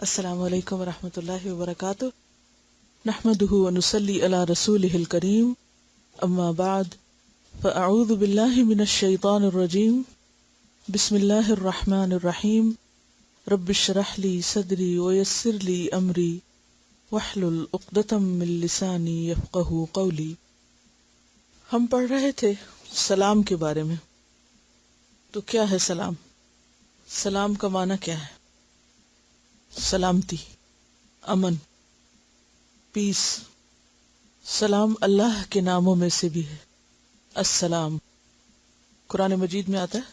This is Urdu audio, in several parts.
السلام علیکم ورحمۃ اللہ وبرکاتہ. نحمده ونصلی علی رسوله الکریم. اما بعد فاعوذ باللہ من الشیطان الرجیم. بسم اللہ الرحمن الرحیم. رب اشرح لی صدری ویسر لی امری واحلل عقدۃ من لسانی یفقہوا قولی. ہم پڑھ رہے تھے سلام کے بارے میں. تو کیا ہے سلام؟ سلام کا معنی کیا ہے؟ سلامتی، امن، پیس. سلام اللہ کے ناموں میں سے بھی ہے. السلام قرآن مجید میں آتا ہے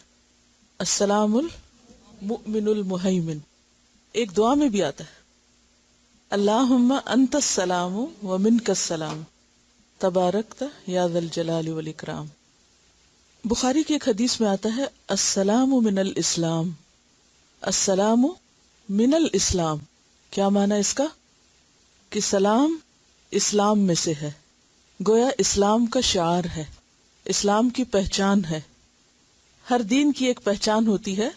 السلام المؤمن المہیمن. ایک دعا میں بھی آتا ہے اللہم انت السلام ومنک السلام تبارکت یا ذا الجلال والاکرام. بخاری کی ایک حدیث میں آتا ہے السلام من الاسلام. السلام من الاسلام. کیا معنی اس کا؟ کہ سلام اسلام میں سے ہے. گویا اسلام کا شعار ہے، اسلام کی پہچان ہے. ہر دین کی ایک پہچان ہوتی ہے،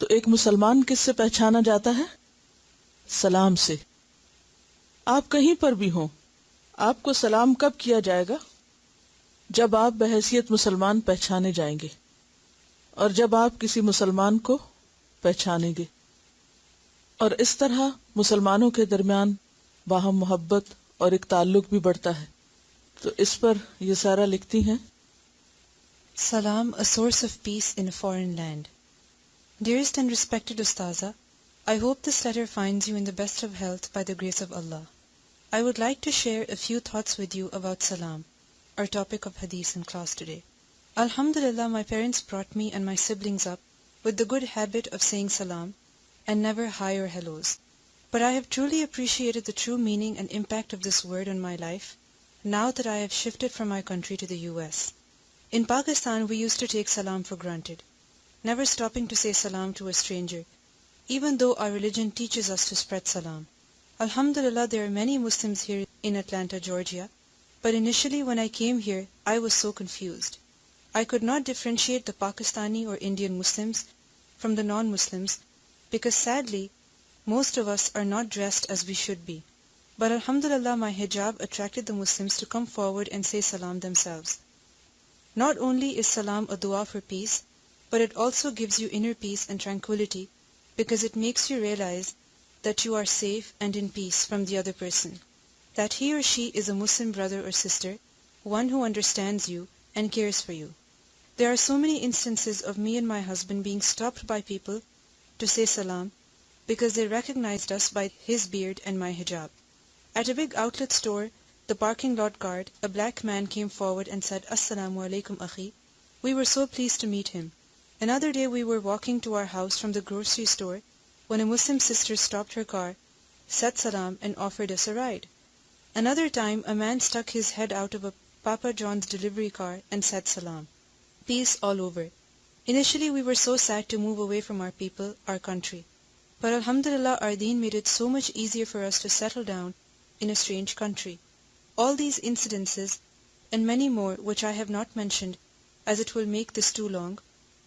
تو ایک مسلمان کس سے پہچانا جاتا ہے؟ سلام سے. آپ کہیں پر بھی ہوں، آپ کو سلام کب کیا جائے گا؟ جب آپ بحیثیت مسلمان پہچانے جائیں گے، اور جب آپ کسی مسلمان کو پہچانیں گے. اور اس طرح مسلمانوں کے درمیان باہم محبت اور ایک تعلق بھی بڑھتا ہے. تو اس پر یہ سارا لکھتی ہیں Salam, a source of peace in a foreign land. Dearest and respected Ustaza, I hope this letter finds you in the best of health by the grace of Allah. I would like to share a few thoughts with you about Salam, our topic of Hadith in class today. Alhamdulillah, my parents brought me and my siblings up with the good habit of saying Salam and never hi or hellos. But I have truly appreciated the true meaning and impact of this word on my life now that I have shifted from my country to the US. In Pakistan, we used to take salam for granted, never stopping to say salam to a stranger, even though our religion teaches us to spread salam. Alhamdulillah, there are many Muslims here in Atlanta, Georgia, but initially when I came here, I was so confused. I could not differentiate the Pakistani or Indian Muslims from the non-Muslims because sadly, most of us are not dressed as we should be. But alhamdulillah, my hijab attracted the Muslims to come forward and say salam themselves. Not only is salam a dua for peace, but it also gives you inner peace and tranquility because it makes you realize that you are safe and in peace from the other person, that he or she is a Muslim brother or sister, one who understands you and cares for you. There are so many instances of me and my husband being stopped by people to say salam because they recognized us by his beard and my hijab. At a big outlet store, the parking lot guard, a black man, came forward and said, Assalamu alaikum akhi. We were so pleased to meet him. Another day we were walking to our house from the grocery store when a Muslim sister stopped her car, said salam and offered us a ride. Another time a man stuck his head out of a Papa John's delivery car and said salam. Peace all over. Initially we were so sad to move away from our people, our country. But alhamdulillah, our deen made it so much easier for us to settle down in a strange country. All these incidences and many more which I have not mentioned as it will make this too long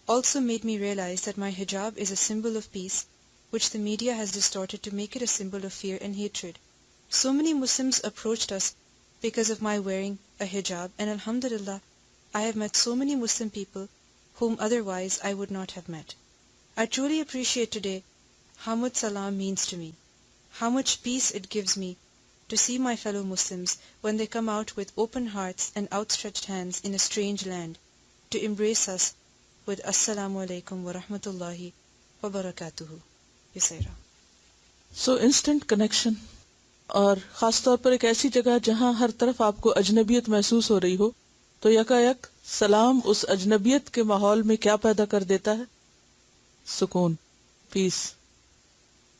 also made me realize that my hijab is a symbol of peace which the media has distorted to make it a symbol of fear and hatred. So many Muslims approached us because of my wearing a hijab, and alhamdulillah, I have met so many Muslim people whom otherwise I would not have met. I truly appreciate today how much salam means to me, how much peace it gives me to see my fellow Muslims when they come out with open hearts and outstretched hands in a strange land to embrace us with Assalamu alaikum wa rahmatullahi wa barakatuhu. Yusaira. So instant connection, اور خاص طور پر ایک ایسی جگہ جہاں ہر طرف آپ کو اجنبیت محسوس ہو رہی ہو، تو یکایک سلام اس اجنبیت کے ماحول میں کیا پیدا کر دیتا ہے؟ سکون، پیس،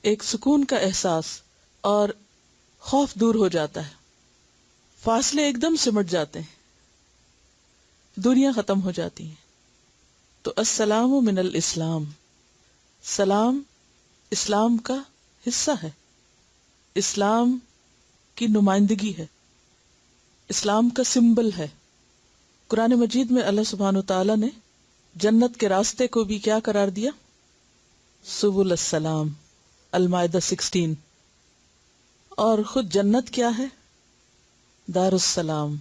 ایک سکون کا احساس، اور خوف دور ہو جاتا ہے. فاصلے ایک دم سمٹ جاتے ہیں، دوریاں ختم ہو جاتی ہیں. تو السلام من الاسلام، سلام اسلام کا حصہ ہے، اسلام کی نمائندگی ہے، اسلام کا سمبل ہے. قرآن مجید میں اللہ سبحانہ و تعالیٰ نے جنت کے راستے کو بھی کیا قرار دیا؟ سبل السلام، المائدہ 16. اور خود جنت کیا ہے؟ دار السلام،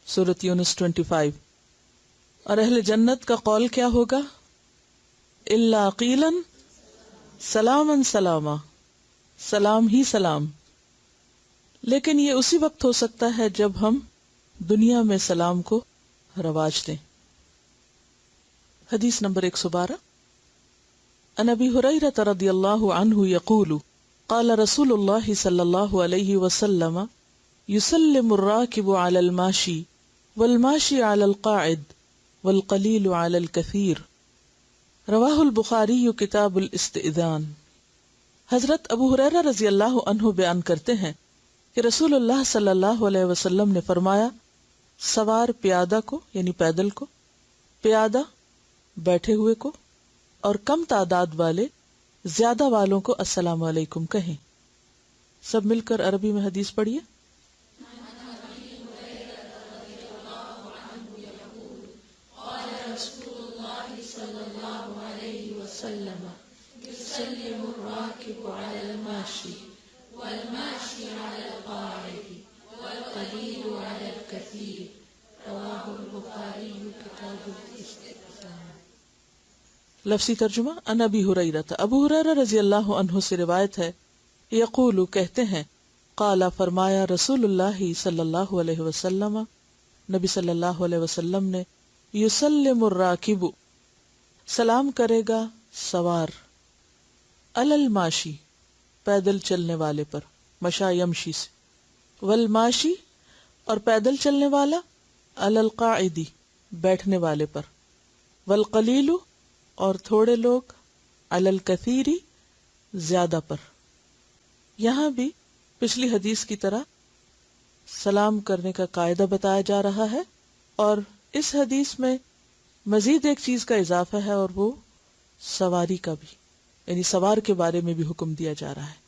سورۃ یونس 25. اور اہل جنت کا قول کیا ہوگا؟ الا قیلا سلاما سلاما، سلام ہی سلام. لیکن یہ اسی وقت ہو سکتا ہے جب ہم دنیا میں سلام کو رواج دیں. حدیث نمبر 112. عن ابی ہریرہ رضی اللہ عنہ یقول قال رسول اللہ صلی اللہ علیہ وسلم یسلم الراکب علی الماشی والماشی علی القاعد والقلیل علی الکثیر. رواہ البخاری کتاب الاستئذان. حضرت ابو ہریرہ رضی اللہ عنہ بیان کرتے ہیں کہ رسول اللہ صلی اللہ علیہ وسلم نے فرمایا، سوار پیادہ کو یعنی پیدل کو، پیادہ بیٹھے ہوئے کو، اور کم تعداد والے زیادہ والوں کو السلام علیکم کہیں. سب مل کر عربی میں حدیث پڑھیے. لفظی ترجمہ. ان ابی ہریرہ، ابو ہریرہ رضی اللہ عنہ سے روایت ہے، یقول کہتے ہیں، قال فرمایا رسول اللہ صلی اللہ علیہ وسلم، نبی صلی اللہ علیہ وسلم نے، یسلم الراکب سلام کرے گا سوار، علی الماشی پیدل چلنے والے پر، مشا یمشی سے، والماشی اور پیدل چلنے والا، علی القاعدی بیٹھنے والے پر، والقلیل اور تھوڑے لوگ، علی الکثیری زیادہ پر. یہاں بھی پچھلی حدیث کی طرح سلام کرنے کا قاعدہ بتایا جا رہا ہے، اور اس حدیث میں مزید ایک چیز کا اضافہ ہے، اور وہ سواری کا بھی، یعنی سوار کے بارے میں بھی حکم دیا جا رہا ہے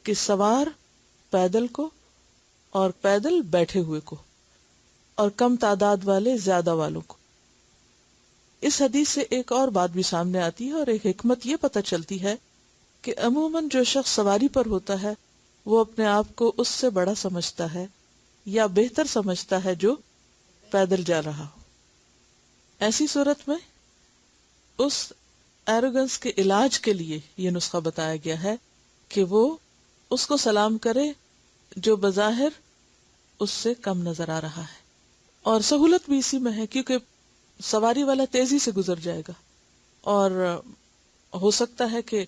کہ سوار پیدل کو اور پیدل بیٹھے ہوئے کو، اور کم تعداد والے زیادہ والوں کو. اس حدیث سے ایک اور بات بھی سامنے آتی ہے، اور ایک حکمت یہ پتہ چلتی ہے کہ عموماً جو شخص سواری پر ہوتا ہے وہ اپنے آپ کو اس سے بڑا سمجھتا ہے یا بہتر سمجھتا ہے جو پیدل جا رہا ہو. ایسی صورت میں اس ایروگنس کے علاج کے لیے یہ نسخہ بتایا گیا ہے کہ وہ اس کو سلام کرے جو بظاہر اس سے کم نظر آ رہا ہے. اور سہولت بھی اسی میں ہے، کیونکہ سواری والا تیزی سے گزر جائے گا، اور ہو سکتا ہے کہ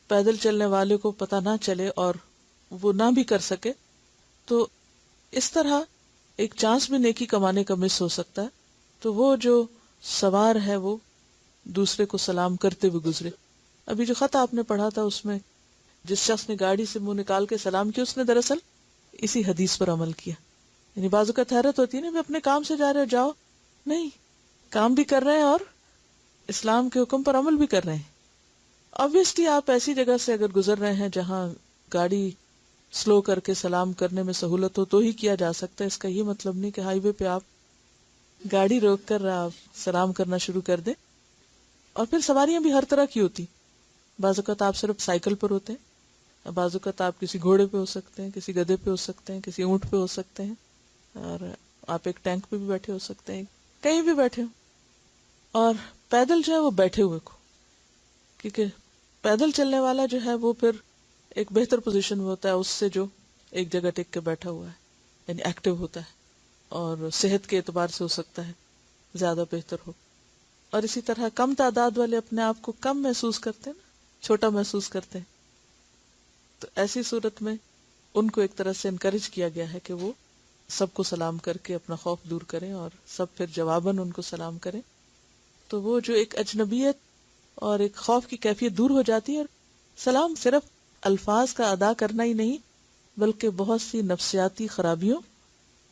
پیدل چلنے والے کو پتہ نہ چلے اور وہ نہ بھی کر سکے، تو اس طرح ایک چانس بھی نیکی کمانے کا مس ہو سکتا ہے. تو وہ جو سوار ہے وہ دوسرے کو سلام کرتے ہوئے گزرے. ابھی جو خط آپ نے پڑھا تھا اس میں جس شخص نے گاڑی سے منہ نکال کے سلام کیا، اس نے دراصل اسی حدیث پر عمل کیا. یعنی بعض اوقات حیرت ہوتی ہے نا، اپنے کام سے جا رہے ہو، جاؤ، نہیں، کام بھی کر رہے ہیں اور اسلام کے حکم پر عمل بھی کر رہے ہیں. obviously آپ ایسی جگہ سے اگر گزر رہے ہیں جہاں گاڑی سلو کر کے سلام کرنے میں سہولت ہو تو ہی کیا جا سکتا ہے. اس کا یہ مطلب نہیں کہ ہائی وے پہ آپ گاڑی روک کر آپ سلام کرنا شروع کر دیں. اور پھر سواریاں بھی ہر طرح کی ہوتی. بعض اوقات آپ صرف سائیکل پر ہوتے ہیں، بعض اوقات آپ کسی گھوڑے پہ ہو سکتے ہیں، کسی گدھے پہ ہو سکتے ہیں، کسی اونٹ پہ ہو سکتے ہیں، اور آپ ایک ٹینک پہ بھی بیٹھے ہو سکتے ہیں، کہیں بھی بیٹھے ہو. اور پیدل جو ہے وہ بیٹھے ہوئے کو، کیونکہ پیدل چلنے والا جو ہے وہ پھر ایک بہتر پوزیشن میں ہوتا ہے اس سے جو ایک جگہ ٹک کے بیٹھا ہوا ہے، یعنی ایکٹیو ہوتا ہے، اور صحت کے اعتبار سے ہو سکتا ہے زیادہ بہتر ہو. اور اسی طرح کم تعداد والے اپنے آپ کو کم محسوس کرتے ہیں نا، چھوٹا محسوس کرتے ہیں. تو ایسی صورت میں ان کو ایک طرح سے انکریج کیا گیا ہے کہ وہ سب کو سلام کر کے اپنا خوف دور کریں، اور سب پھر جواباً ان کو سلام کریں. تو وہ جو ایک اجنبیت اور ایک خوف کی کیفیت دور ہو جاتی ہے. اور سلام صرف الفاظ کا ادا کرنا ہی نہیں، بلکہ بہت سی نفسیاتی خرابیوں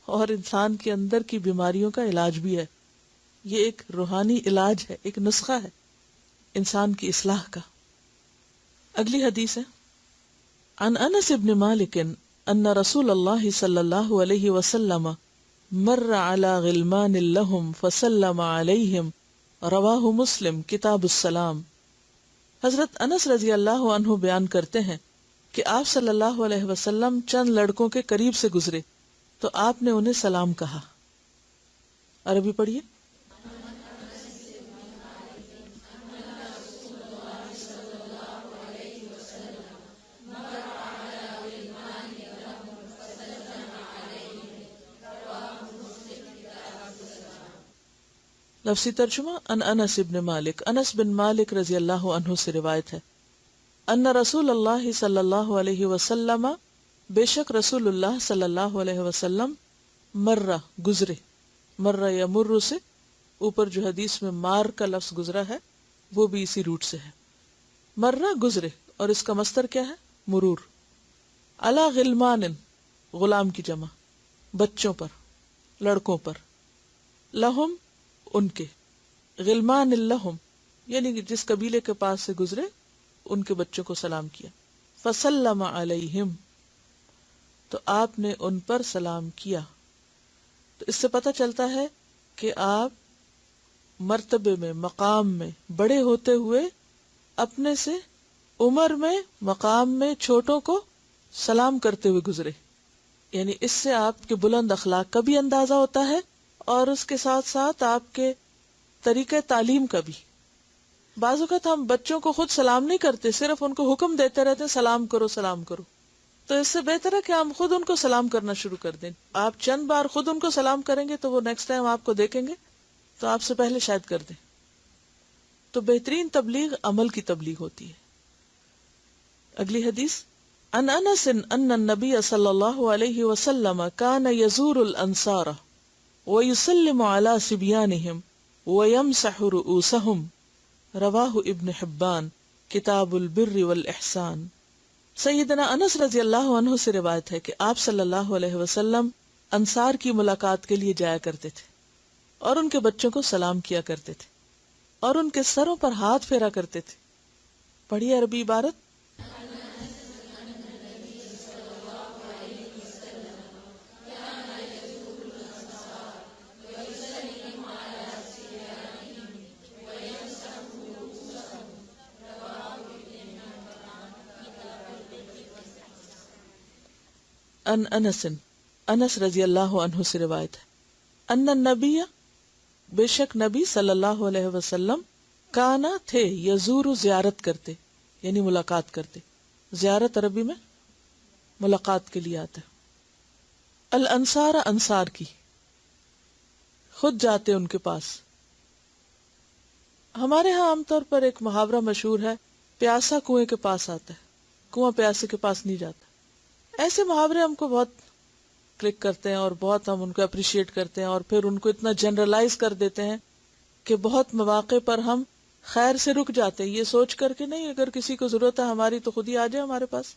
اور انسان کے اندر کی بیماریوں کا علاج بھی ہے. یہ ایک روحانی علاج ہے، ایک نسخہ ہے انسان کی اصلاح کا. اگلی حدیث ہے عن انس بن مالک ان رسول اللہ صلی اللہ علیہ وسلم مر على غلمان لهم فسلم علیہم، رواہ مسلم کتاب السلام. حضرت انس رضی اللہ عنہ بیان کرتے ہیں کہ آپ صلی اللہ علیہ وسلم چند لڑکوں کے قریب سے گزرے تو آپ نے انہیں سلام کہا. عربی پڑھیے. لفظی ترجمہ ان انس بن مالک، انس بن مالک رضی اللہ عنہ سے روایت ہے، ان رسول اللہ صلی اللہ علیہ وسلم، بے شک رسول اللہ صلی اللہ علیہ وسلم، مرہ گزرے، مرہ یا مر سے اوپر جو حدیث میں مار کا لفظ گزرا ہے وہ بھی اسی روٹ سے ہے. مرہ گزرے اور اس کا مصدر کیا ہے؟ مرور. علی غلمان، غلام کی جمع، بچوں پر، لڑکوں پر، لہم ان کے، غلمان لہم یعنی کہ جس قبیلے کے پاس سے گزرے ان کے بچوں کو سلام کیا. فسلم علیہم، تو آپ نے ان پر سلام کیا. تو اس سے پتہ چلتا ہے کہ آپ مرتبے میں، مقام میں بڑے ہوتے ہوئے اپنے سے عمر میں، مقام میں چھوٹوں کو سلام کرتے ہوئے گزرے. یعنی اس سے آپ کے بلند اخلاق کا بھی اندازہ ہوتا ہے اور اس کے ساتھ ساتھ آپ کے طریقہ تعلیم کا بھی. بعض اوقات ہم بچوں کو خود سلام نہیں کرتے، صرف ان کو حکم دیتے رہتے ہیں سلام کرو سلام کرو. تو اس سے بہتر ہے کہ ہم خود ان کو سلام کرنا شروع کر دیں. آپ چند بار خود ان کو سلام کریں گے تو وہ نیکسٹ ٹائم آپ کو دیکھیں گے تو آپ سے پہلے شاید کر دیں. تو بہترین تبلیغ عمل کی تبلیغ ہوتی ہے. اگلی حدیث، ان انس ان النبی صلی اللہ علیہ وسلم کان یزور الانصار ویسلم علی صبیانہم ویمسح رؤوسہم، رواہ ابن حبان کتاب البر والاحسان. سیدنا انس رضی اللہ عنہ سے روایت ہے کہ آپ صلی اللہ علیہ وسلم انصار کی ملاقات کے لیے جایا کرتے تھے اور ان کے بچوں کو سلام کیا کرتے تھے اور ان کے سروں پر ہاتھ پھیرا کرتے تھے. پڑھیے عربی عبارت. ان انس، انس رضی اللہ عنہ سے روایت ہے، ان النبی، بے شک نبی صلی اللہ علیہ وسلم، کانا تھے، یزور زیارت کرتے یعنی ملاقات کرتے. زیارت عربی میں ملاقات کے لیے آتا ہے. الانصار، انصار کی، خود جاتے ان کے پاس. ہمارے ہاں عام طور پر ایک محاورہ مشہور ہے، پیاسا کنویں کے پاس آتا ہے، کنواں پیاسے کے پاس نہیں جاتا. ایسے محاورے ہم کو بہت کلک کرتے ہیں اور بہت ہم ان کو اپریشیٹ کرتے ہیں اور پھر ان کو اتنا جنرلائز کر دیتے ہیں کہ بہت مواقع پر ہم خیر سے رک جاتے ہیں یہ سوچ کر کے نہیں اگر کسی کو ضرورت ہے ہماری تو خود ہی آ جائے ہمارے پاس.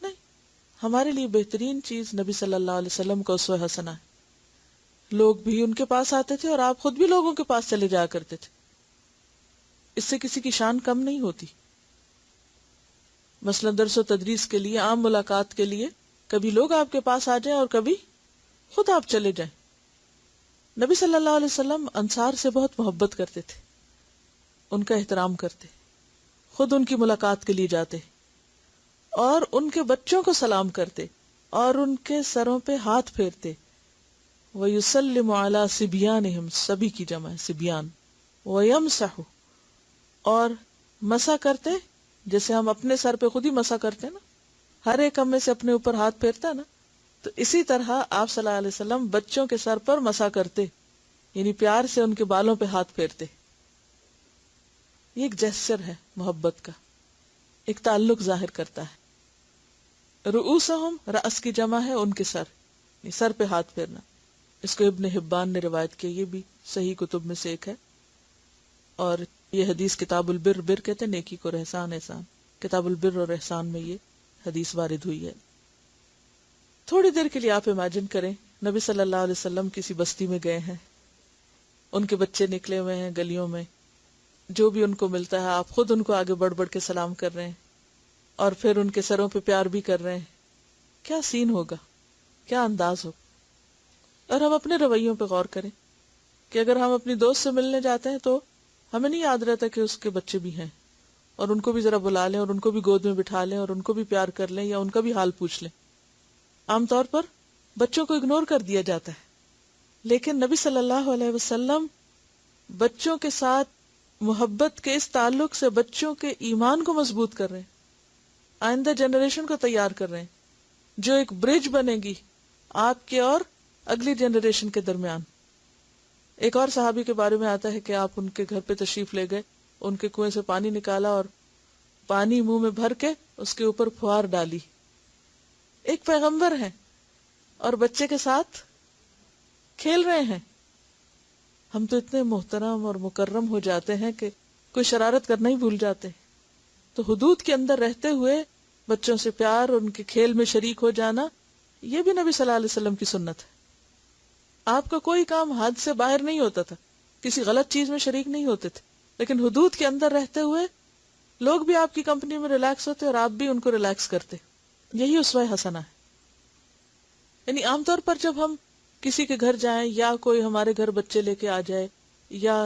نہیں، ہمارے لیے بہترین چیز نبی صلی اللہ علیہ وسلم کا اسوہ حسنہ ہے. لوگ بھی ان کے پاس آتے تھے اور آپ خود بھی لوگوں کے پاس چلے جایا کرتے تھے. اس سے کسی کی شان کم نہیں ہوتی. مثلا درس و تدریس کے لیے، عام ملاقات کے لیے کبھی لوگ آپ کے پاس آ جائیں اور کبھی خود آپ چلے جائیں. نبی صلی اللہ علیہ وسلم انصار سے بہت محبت کرتے تھے، ان کا احترام کرتے، خود ان کی ملاقات کے لیے جاتے اور ان کے بچوں کو سلام کرتے اور ان کے سروں پہ ہاتھ پھیرتے. وَيُسَلِّمُ عَلَى صِبْيَانِهِمْ، سبھی کی جمع ہے صبیان. وَيَمْسَحُ، اور مسح کرتے، جیسے ہم اپنے سر پہ خود ہی مسح کرتے ہیں نا، ہر ایک ہم میں سے اپنے اوپر ہاتھ پھیرتا ہے نا، تو اسی طرح آپ صلی اللہ علیہ وسلم بچوں کے سر پر مسح کرتے، یعنی پیار سے ان کے بالوں پہ ہاتھ پھیرتے. یہ ایک جیسچر ہے محبت کا، ایک تعلق ظاہر کرتا ہے. رؤوسہم، رأس کی جمع ہے ان کے سر، یعنی سر پہ ہاتھ پھیرنا. اس کو ابن حبان نے روایت کی، یہ بھی صحیح کتب میں سے ایک ہے. اور یہ حدیث کتاب البر، بر کہتے ہیں نیکی کو، احسان احسان، کتاب البر اور احسان میں یہ حدیث وارد ہوئی ہے. تھوڑی دیر کے لیے آپ امیجن کریں، نبی صلی اللہ علیہ وسلم کسی بستی میں گئے ہیں، ان کے بچے نکلے ہوئے ہیں گلیوں میں، جو بھی ان کو ملتا ہے آپ خود ان کو آگے بڑھ بڑھ کے سلام کر رہے ہیں اور پھر ان کے سروں پہ پیار بھی کر رہے ہیں. کیا سین ہوگا، کیا انداز ہوگا. اور ہم اپنے رویوں پہ غور کریں کہ اگر ہم اپنی دوست سے ملنے جاتے ہیں تو ہمیں نہیں یاد رہتا کہ اس کے بچے بھی ہیں، اور ان کو بھی ذرا بلا لیں اور ان کو بھی گود میں بٹھا لیں اور ان کو بھی پیار کر لیں یا ان کا بھی حال پوچھ لیں. عام طور پر بچوں کو اگنور کر دیا جاتا ہے، لیکن نبی صلی اللہ علیہ وسلم بچوں کے ساتھ محبت کے اس تعلق سے بچوں کے ایمان کو مضبوط کر رہے ہیں، آئندہ جنریشن کو تیار کر رہے ہیں، جو ایک برج بنے گی آپ کے اور اگلی جنریشن کے درمیان. ایک اور صحابی کے بارے میں آتا ہے کہ آپ ان کے گھر پہ تشریف لے گئے، ان کے کنویں سے پانی نکالا اور پانی منہ میں بھر کے اس کے اوپر پھوار ڈالی. ایک پیغمبر ہے اور بچے کے ساتھ کھیل رہے ہیں. ہم تو اتنے محترم اور مکرم ہو جاتے ہیں کہ کوئی شرارت کرنا ہی بھول جاتے ہیں. تو حدود کے اندر رہتے ہوئے بچوں سے پیار، ان کے کھیل میں شریک ہو جانا، یہ بھی نبی صلی اللہ علیہ وسلم کی سنت ہے. آپ کا کوئی کام حد سے باہر نہیں ہوتا تھا، کسی غلط چیز میں شریک نہیں ہوتے تھے، لیکن حدود کے اندر رہتے ہوئے لوگ بھی آپ کی کمپنی میں ریلیکس ہوتے اور آپ بھی ان کو ریلیکس کرتے. یہی اسوہ حسنہ ہے. یعنی عام طور پر جب ہم کسی کے گھر جائیں یا کوئی ہمارے گھر بچے لے کے آ جائے یا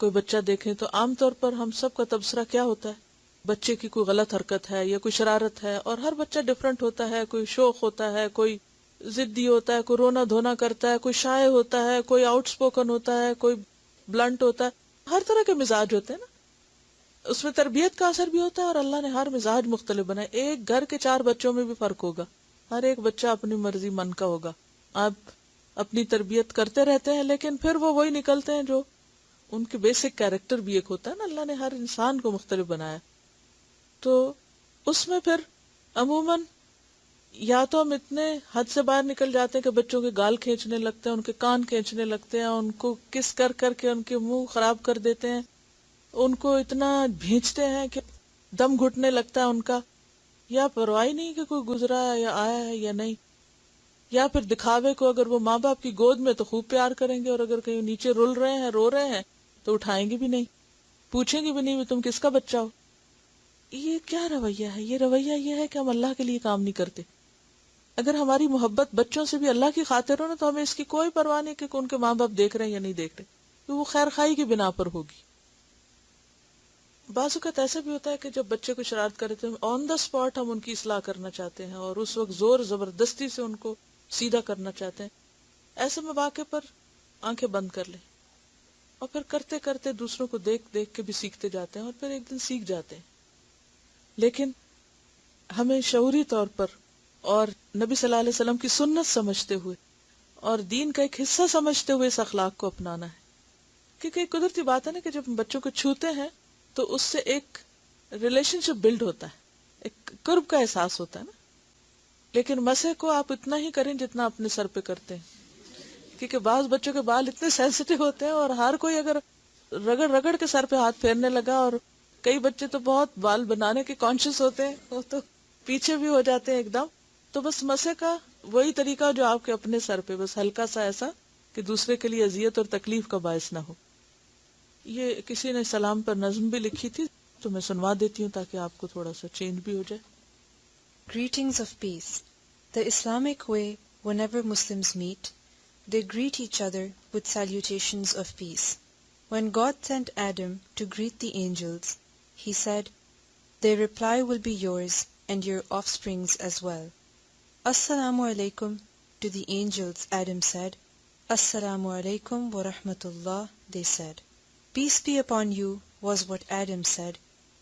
کوئی بچہ دیکھیں تو عام طور پر ہم سب کا تبصرہ کیا ہوتا ہے؟ بچے کی کوئی غلط حرکت ہے یا کوئی شرارت ہے. اور ہر بچہ ڈفرنٹ ہوتا ہے، کوئی شوق ہوتا ہے، کوئی ضدی ہوتا ہے، کوئی رونا دھونا کرتا ہے، کوئی شائع ہوتا ہے، کوئی آؤٹ اسپوکن ہوتا ہے، کوئی بلنٹ ہوتا ہے. ہر طرح کے مزاج ہوتے ہیں نا. اس میں تربیت کا اثر بھی ہوتا ہے اور اللہ نے ہر مزاج مختلف بنائے. ایک گھر کے 4 بچوں میں بھی فرق ہوگا، ہر ایک بچہ اپنی مرضی من کا ہوگا. آپ اپنی تربیت کرتے رہتے ہیں لیکن پھر وہ وہی نکلتے ہیں جو ان کے بیسک کیریکٹر بھی ایک ہوتا ہے نا. اللہ نے ہر انسان کو مختلف بنایا. تو اس میں پھر عموماً یا تو ہم اتنے حد سے باہر نکل جاتے ہیں کہ بچوں کے گال کھینچنے لگتے ہیں، ان کے کان کھینچنے لگتے ہیں، ان کو کس کر کر کے ان کے منہ خراب کر دیتے ہیں، ان کو اتنا بھینچتے ہیں کہ دم گھٹنے لگتا ہے ان کا، یا پرواہ نہیں کہ کوئی گزرا ہے یا آیا ہے یا نہیں. یا پھر دکھاوے کو اگر وہ ماں باپ کی گود میں تو خوب پیار کریں گے، اور اگر کہیں نیچے رول رہے ہیں، رو رہے ہیں تو اٹھائیں گے بھی نہیں، پوچھیں گے بھی نہیں تم کس کا بچہ ہو. یہ کیا رویہ ہے؟ یہ رویہ یہ ہے کہ ہم اللہ کے لیے کام نہیں کرتے. اگر ہماری محبت بچوں سے بھی اللہ کی خاطر ہو نا تو ہمیں اس کی کوئی پرواہ نہیں کہ ان کے ماں باپ دیکھ رہے ہیں یا نہیں دیکھ رہے، تو وہ خیر خواہی کی بنا پر ہوگی. بعض اوقات ایسا بھی ہوتا ہے کہ جب بچے کو شرارت کرتے ہیں آن دا اسپاٹ ہم ان کی اصلاح کرنا چاہتے ہیں اور اس وقت زور زبردستی سے ان کو سیدھا کرنا چاہتے ہیں. ایسے مواقع پر آنکھیں بند کر لیں اور پھر کرتے کرتے دوسروں کو دیکھ دیکھ کے بھی سیکھتے جاتے ہیں اور پھر ایک دن سیکھ جاتے ہیں. لیکن ہمیں شعوری طور پر اور نبی صلی اللہ علیہ وسلم کی سنت سمجھتے ہوئے اور دین کا ایک حصہ سمجھتے ہوئے اس اخلاق کو اپنانا ہے. کیونکہ ایک قدرتی بات ہے نا کہ جب ہم بچوں کو چھوتے ہیں تو اس سے ایک ریلیشن شپ بلڈ ہوتا ہے، ایک قرب کا احساس ہوتا ہے نا. لیکن مسح کو آپ اتنا ہی کریں جتنا اپنے سر پہ کرتے ہیں، کیونکہ بعض بچوں کے بال اتنے سینسیٹیو ہوتے ہیں اور ہر کوئی اگر رگڑ رگڑ کے سر پہ ہاتھ پھیرنے لگا، اور کئی بچے تو بہت بال بنانے کے کانشیس ہوتے ہیں، وہ تو پیچھے بھی ہو جاتے ہیں ایک دم. تو بس مسح کا وہی طریقہ جو آپ کے اپنے سر پہ، بس ہلکا سا ایسا کہ دوسرے کے لیے اذیت اور تکلیف کا باعث نہ ہو. یہ کسی نے سلام پر نظم بھی لکھی تھی تو میں سنوا دیتی ہوں تاکہ آپ کو تھوڑا سا چینج بھی ہو جائے. Greetings of peace. The Islamic way, whenever Muslims meet, they greet each other with salutations of peace. When God sent Adam to greet the angels, he said, "Their reply will be yours and your offspring's as well." Assalamu alaikum to the angels, Adam said. Assalamu alaikum wa rahmatullah, they said. Peace be upon you was what Adam said.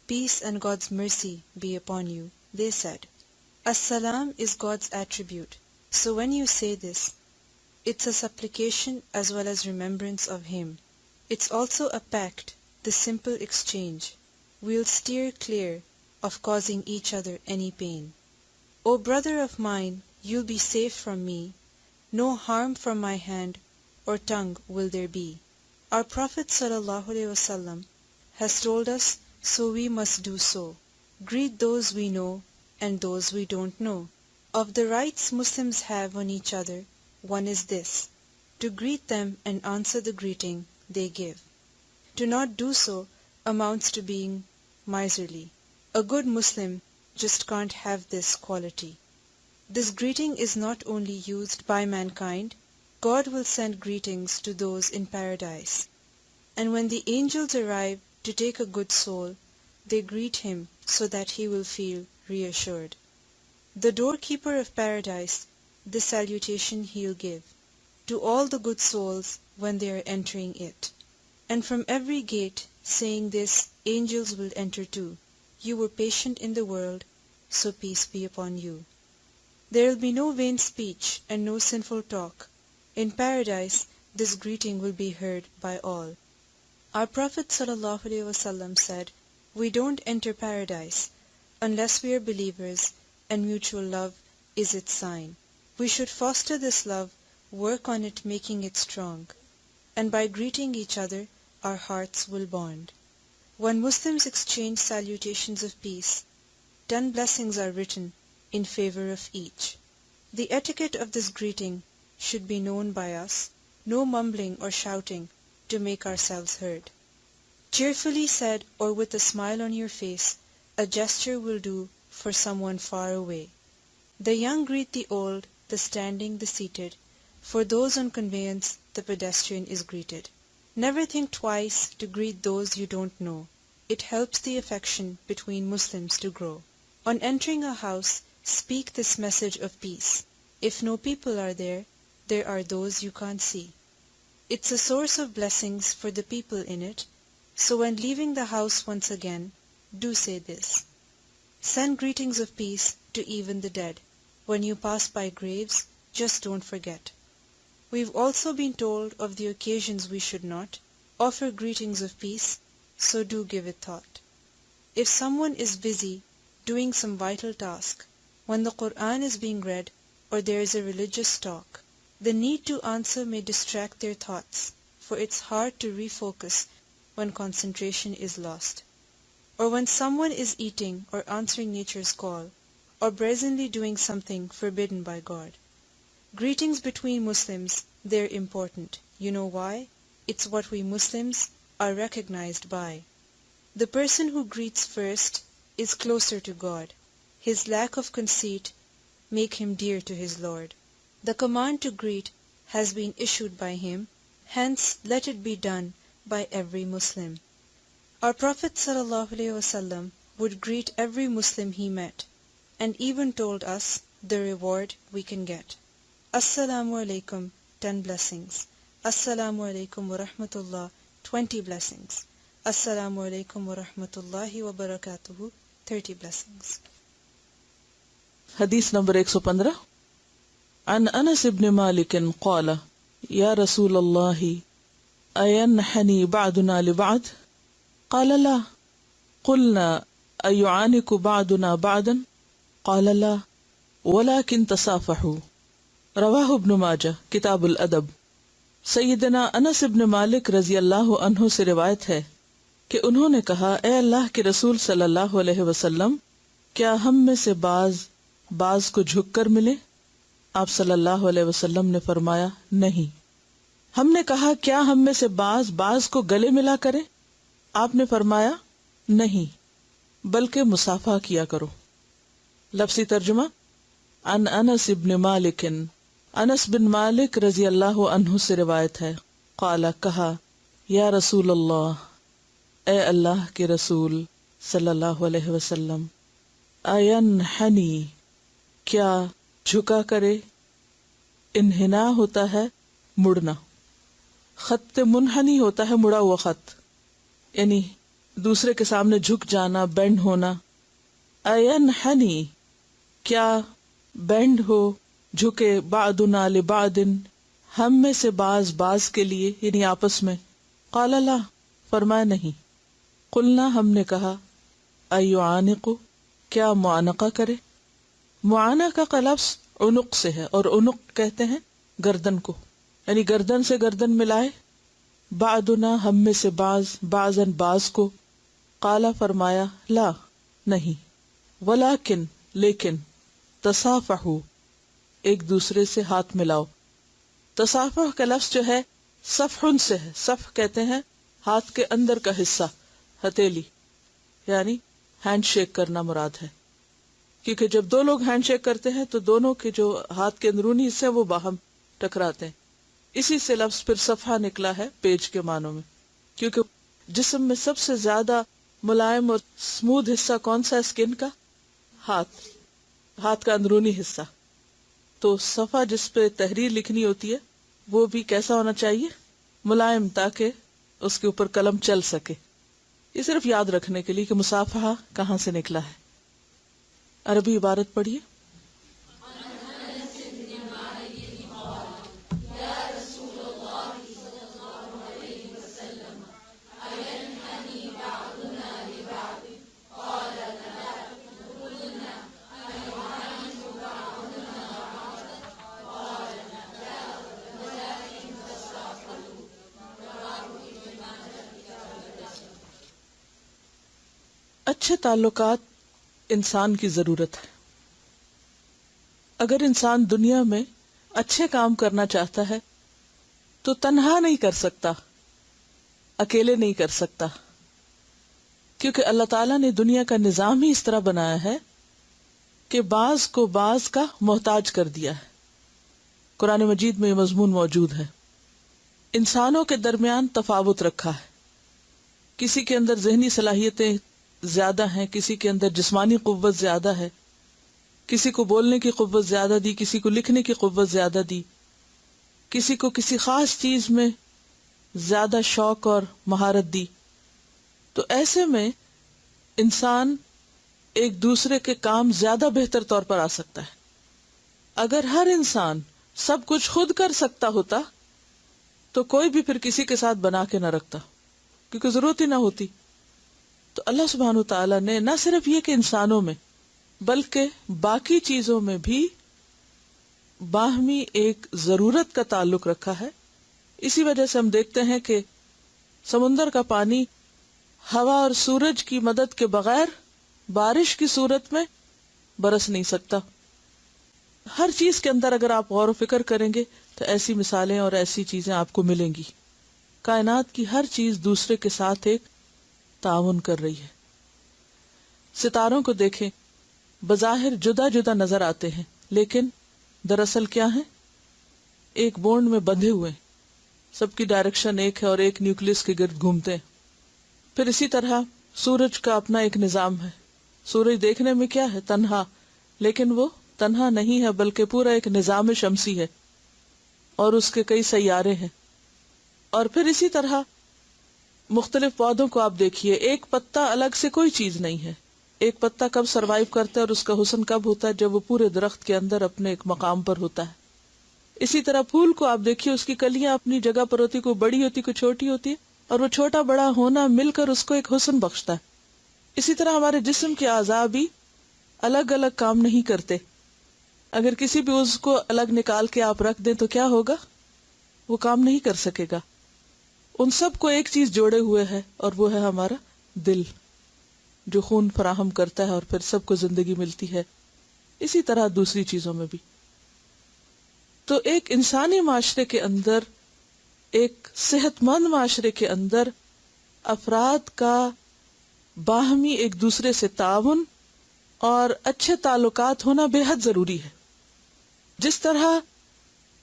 Peace and God's mercy be upon you, they said. As-salam is God's attribute, so when you say this, it's a supplication as well as remembrance of Him. It's also a pact, the simple exchange. We'll steer clear of causing each other any pain. O brother of mine, you'll be safe from me. No harm from my hand or tongue will there be. Our Prophet ﷺ has told us, so we must do so. Greet those we know and those we don't know. Of the rights Muslims have on each other, one is this: to greet them and answer the greeting they give. To not do so amounts to being miserly. A good Muslim just can't have this quality. This greeting is not only used by mankind, God will send greetings to those in paradise. And when the angels arrive to take a good soul, they greet him so that he will feel reassured. The doorkeeper of paradise, this salutation he'll give to all the good souls when they are entering it. And from every gate, saying this, angels will enter too. You were patient in the world, so peace be upon you. There will be no vain speech and no sinful talk. In paradise, this greeting will be heard by all. Our Prophet ﷺ said, "We don't enter paradise unless we are believers, and mutual love is its sign. We should foster this love, work on it, making it strong, and by greeting each other, our hearts will bond." When Muslims exchange salutations of peace, 10 blessings are written in favor of each. The etiquette of this greeting should be known by us, no mumbling or shouting to make ourselves heard. Cheerfully said or with a smile on your face, a gesture will do for someone far away. The young greet the old, the standing, the seated. For those on conveyance, the pedestrian is greeted. Never think twice to greet those you don't know. It helps the affection between Muslims to grow. On entering a house, speak this message of peace. If no people are there, there are those you can't see. It's a source of blessings for the people in it, so when leaving the house once again, do say this. Send greetings of peace to even the dead. When you pass by graves, just don't forget. We've also been told of the occasions we should not offer greetings of peace, so do give it thought. If someone is busy doing some vital task, when the Quran is being read or there is a religious talk, the need to answer may distract their thoughts, for it's hard to refocus when concentration is lost. Or when someone is eating or answering nature's call, or brazenly doing something forbidden by God. Greetings between Muslims, they're important. You know why? It's what we Muslims are recognized by. The person who greets first is closer to God. His lack of conceit make him dear to his Lord. The command to greet has been issued by him, hence let it be done by every Muslim. Our Prophet ﷺ would greet every Muslim he met, and even told us the reward we can get. Assalamu alaikum, 10 blessings. Assalamu alaikum wa rahmatullah, 20 blessings. Assalamu alaikum wa rahmatullahi wa barakatuhu, 30 blessings. حدیث نمبر 115 عن انس بن مالک قال یا رسول اللہ اینحنی بعضنا لبعض قال لا قلنا ایعانک بعضنا بعضا قال لا ولكن تصافحوا رواہ ابن ماجہ کتاب الادب. سیدنا انس بن مالک رضی اللہ عنہ سے روایت ہے کہ انہوں نے کہا اے اللہ کے رسول صلی اللہ علیہ وسلم کیا ہم میں سے بعض کو جھک کر ملے؟ آپ صلی اللہ علیہ وسلم نے فرمایا نہیں. ہم نے کہا کیا ہم میں سے بعض کو گلے ملا کرے؟ آپ نے فرمایا نہیں بلکہ مصافحہ کیا کرو. لفظی ترجمہ عن انس بن مالک، انس بن مالک رضی اللہ عنہ سے روایت ہے، قال کہا یا رسول اللہ اے اللہ کے رسول صلی اللہ علیہ وسلم، اینحنی کیا جھکا کرے؟ انحنا ہوتا ہے مڑنا، خط منحنی ہوتا ہے مڑا ہوا خط، یعنی دوسرے کے سامنے جھک جانا، بینڈ ہونا. اینحنی کیا بینڈ ہو، جھکے، بعضنا لبعض ہم میں سے بعض کے لیے، یعنی آپس میں. قال لا فرمایا نہیں. قلنا ہم نے کہا ایعانق کیا معانقہ کرے؟ معانقہ کا لفظ عنق سے ہے، اور عنق کہتے ہیں گردن کو، یعنی گردن سے گردن ملائے. بعضنا ہم میں سے بعضاً بعض کو. قال فرمایا لا نہیں. ولیکن لیکن تصافحوا ایک دوسرے سے ہاتھ ملاؤ. تصافح کا لفظ جو ہے صفحن سے ہے. صفح کہتے ہیں ہاتھ کے اندر کا حصہ، ہتھیلی، یعنی ہینڈ شیک کرنا مراد ہے، کیونکہ جب دو لوگ ہینڈ شیک کرتے ہیں تو دونوں کے جو ہاتھ کے اندرونی حصے وہ باہم ٹکراتے ہیں. اسی سے لفظ پھر صفحہ نکلا ہے پیج کے معنوں میں، کیونکہ جسم میں سب سے زیادہ ملائم اور اسموتھ حصہ کون سا ہے اسکن کا؟ ہاتھ کا اندرونی حصہ. تو صفحہ جس پہ تحریر لکھنی ہوتی ہے وہ بھی کیسا ہونا چاہیے؟ ملائم، تاکہ اس کے اوپر قلم چل سکے. یہ صرف یاد رکھنے کے لیے کہ مصافحہ کہاں سے نکلا ہے. عربی عبارت پڑھیے. اچھے تعلقات انسان کی ضرورت ہے. اگر انسان دنیا میں اچھے کام کرنا چاہتا ہے تو تنہا نہیں کر سکتا، اکیلے نہیں کر سکتا، کیونکہ اللہ تعالیٰ نے دنیا کا نظام ہی اس طرح بنایا ہے کہ بعض کو بعض کا محتاج کر دیا ہے. قرآن مجید میں یہ مضمون موجود ہے. انسانوں کے درمیان تفاوت رکھا ہے. کسی کے اندر ذہنی صلاحیتیں زیادہ ہیں، کسی کے اندر جسمانی قوت زیادہ ہے، کسی کو بولنے کی قوت زیادہ دی، کسی کو لکھنے کی قوت زیادہ دی، کسی کو کسی خاص چیز میں زیادہ شوق اور مہارت دی. تو ایسے میں انسان ایک دوسرے کے کام زیادہ بہتر طور پر آ سکتا ہے. اگر ہر انسان سب کچھ خود کر سکتا ہوتا تو کوئی بھی پھر کسی کے ساتھ بنا کے نہ رکھتا، کیونکہ ضرورت ہی نہ ہوتی. تو اللہ سبحانہ وتعالیٰ نے نہ صرف یہ کہ انسانوں میں بلکہ باقی چیزوں میں بھی باہمی ایک ضرورت کا تعلق رکھا ہے. اسی وجہ سے ہم دیکھتے ہیں کہ سمندر کا پانی ہوا اور سورج کی مدد کے بغیر بارش کی صورت میں برس نہیں سکتا. ہر چیز کے اندر اگر آپ غور و فکر کریں گے تو ایسی مثالیں اور ایسی چیزیں آپ کو ملیں گی. کائنات کی ہر چیز دوسرے کے ساتھ ایک تعاون کر رہی ہے. ستاروں کو دیکھیں، بظاہر جدا جدا نظر آتے ہیں لیکن دراصل کیا ہیں؟ ایک بونڈ میں بندھے ہوئے، سب کی ڈائریکشن ایک ہے اور ایک نیوکلس کے گرد گھومتے ہیں. پھر اسی طرح سورج کا اپنا ایک نظام ہے. سورج دیکھنے میں کیا ہے؟ تنہا، لیکن وہ تنہا نہیں ہے بلکہ پورا ایک نظام شمسی ہے اور اس کے کئی سیارے ہیں. اور پھر اسی طرح مختلف پودوں کو آپ دیکھیے، ایک پتا الگ سے کوئی چیز نہیں ہے. ایک پتا کب سروائیو کرتا ہے اور اس کا حسن کب ہوتا ہے؟ جب وہ پورے درخت کے اندر اپنے ایک مقام پر ہوتا ہے. اسی طرح پھول کو آپ دیکھیے، اس کی کلیاں اپنی جگہ پر ہوتی، کوئی بڑی ہوتی کوئی چھوٹی ہوتی ہے، اور وہ چھوٹا بڑا ہونا مل کر اس کو ایک حسن بخشتا ہے. اسی طرح ہمارے جسم کے اعضاء بھی الگ الگ کام نہیں کرتے. اگر کسی بھی عضو کو الگ نکال کے آپ رکھ دیں تو کیا ہوگا؟ وہ کام نہیں کر سکے گا. ان سب کو ایک چیز جوڑے ہوئے ہے اور وہ ہے ہمارا دل، جو خون فراہم کرتا ہے اور پھر سب کو زندگی ملتی ہے. اسی طرح دوسری چیزوں میں بھی. تو ایک انسانی معاشرے کے اندر، ایک صحت مند معاشرے کے اندر افراد کا باہمی ایک دوسرے سے تعاون اور اچھے تعلقات ہونا بے حد ضروری ہے. جس طرح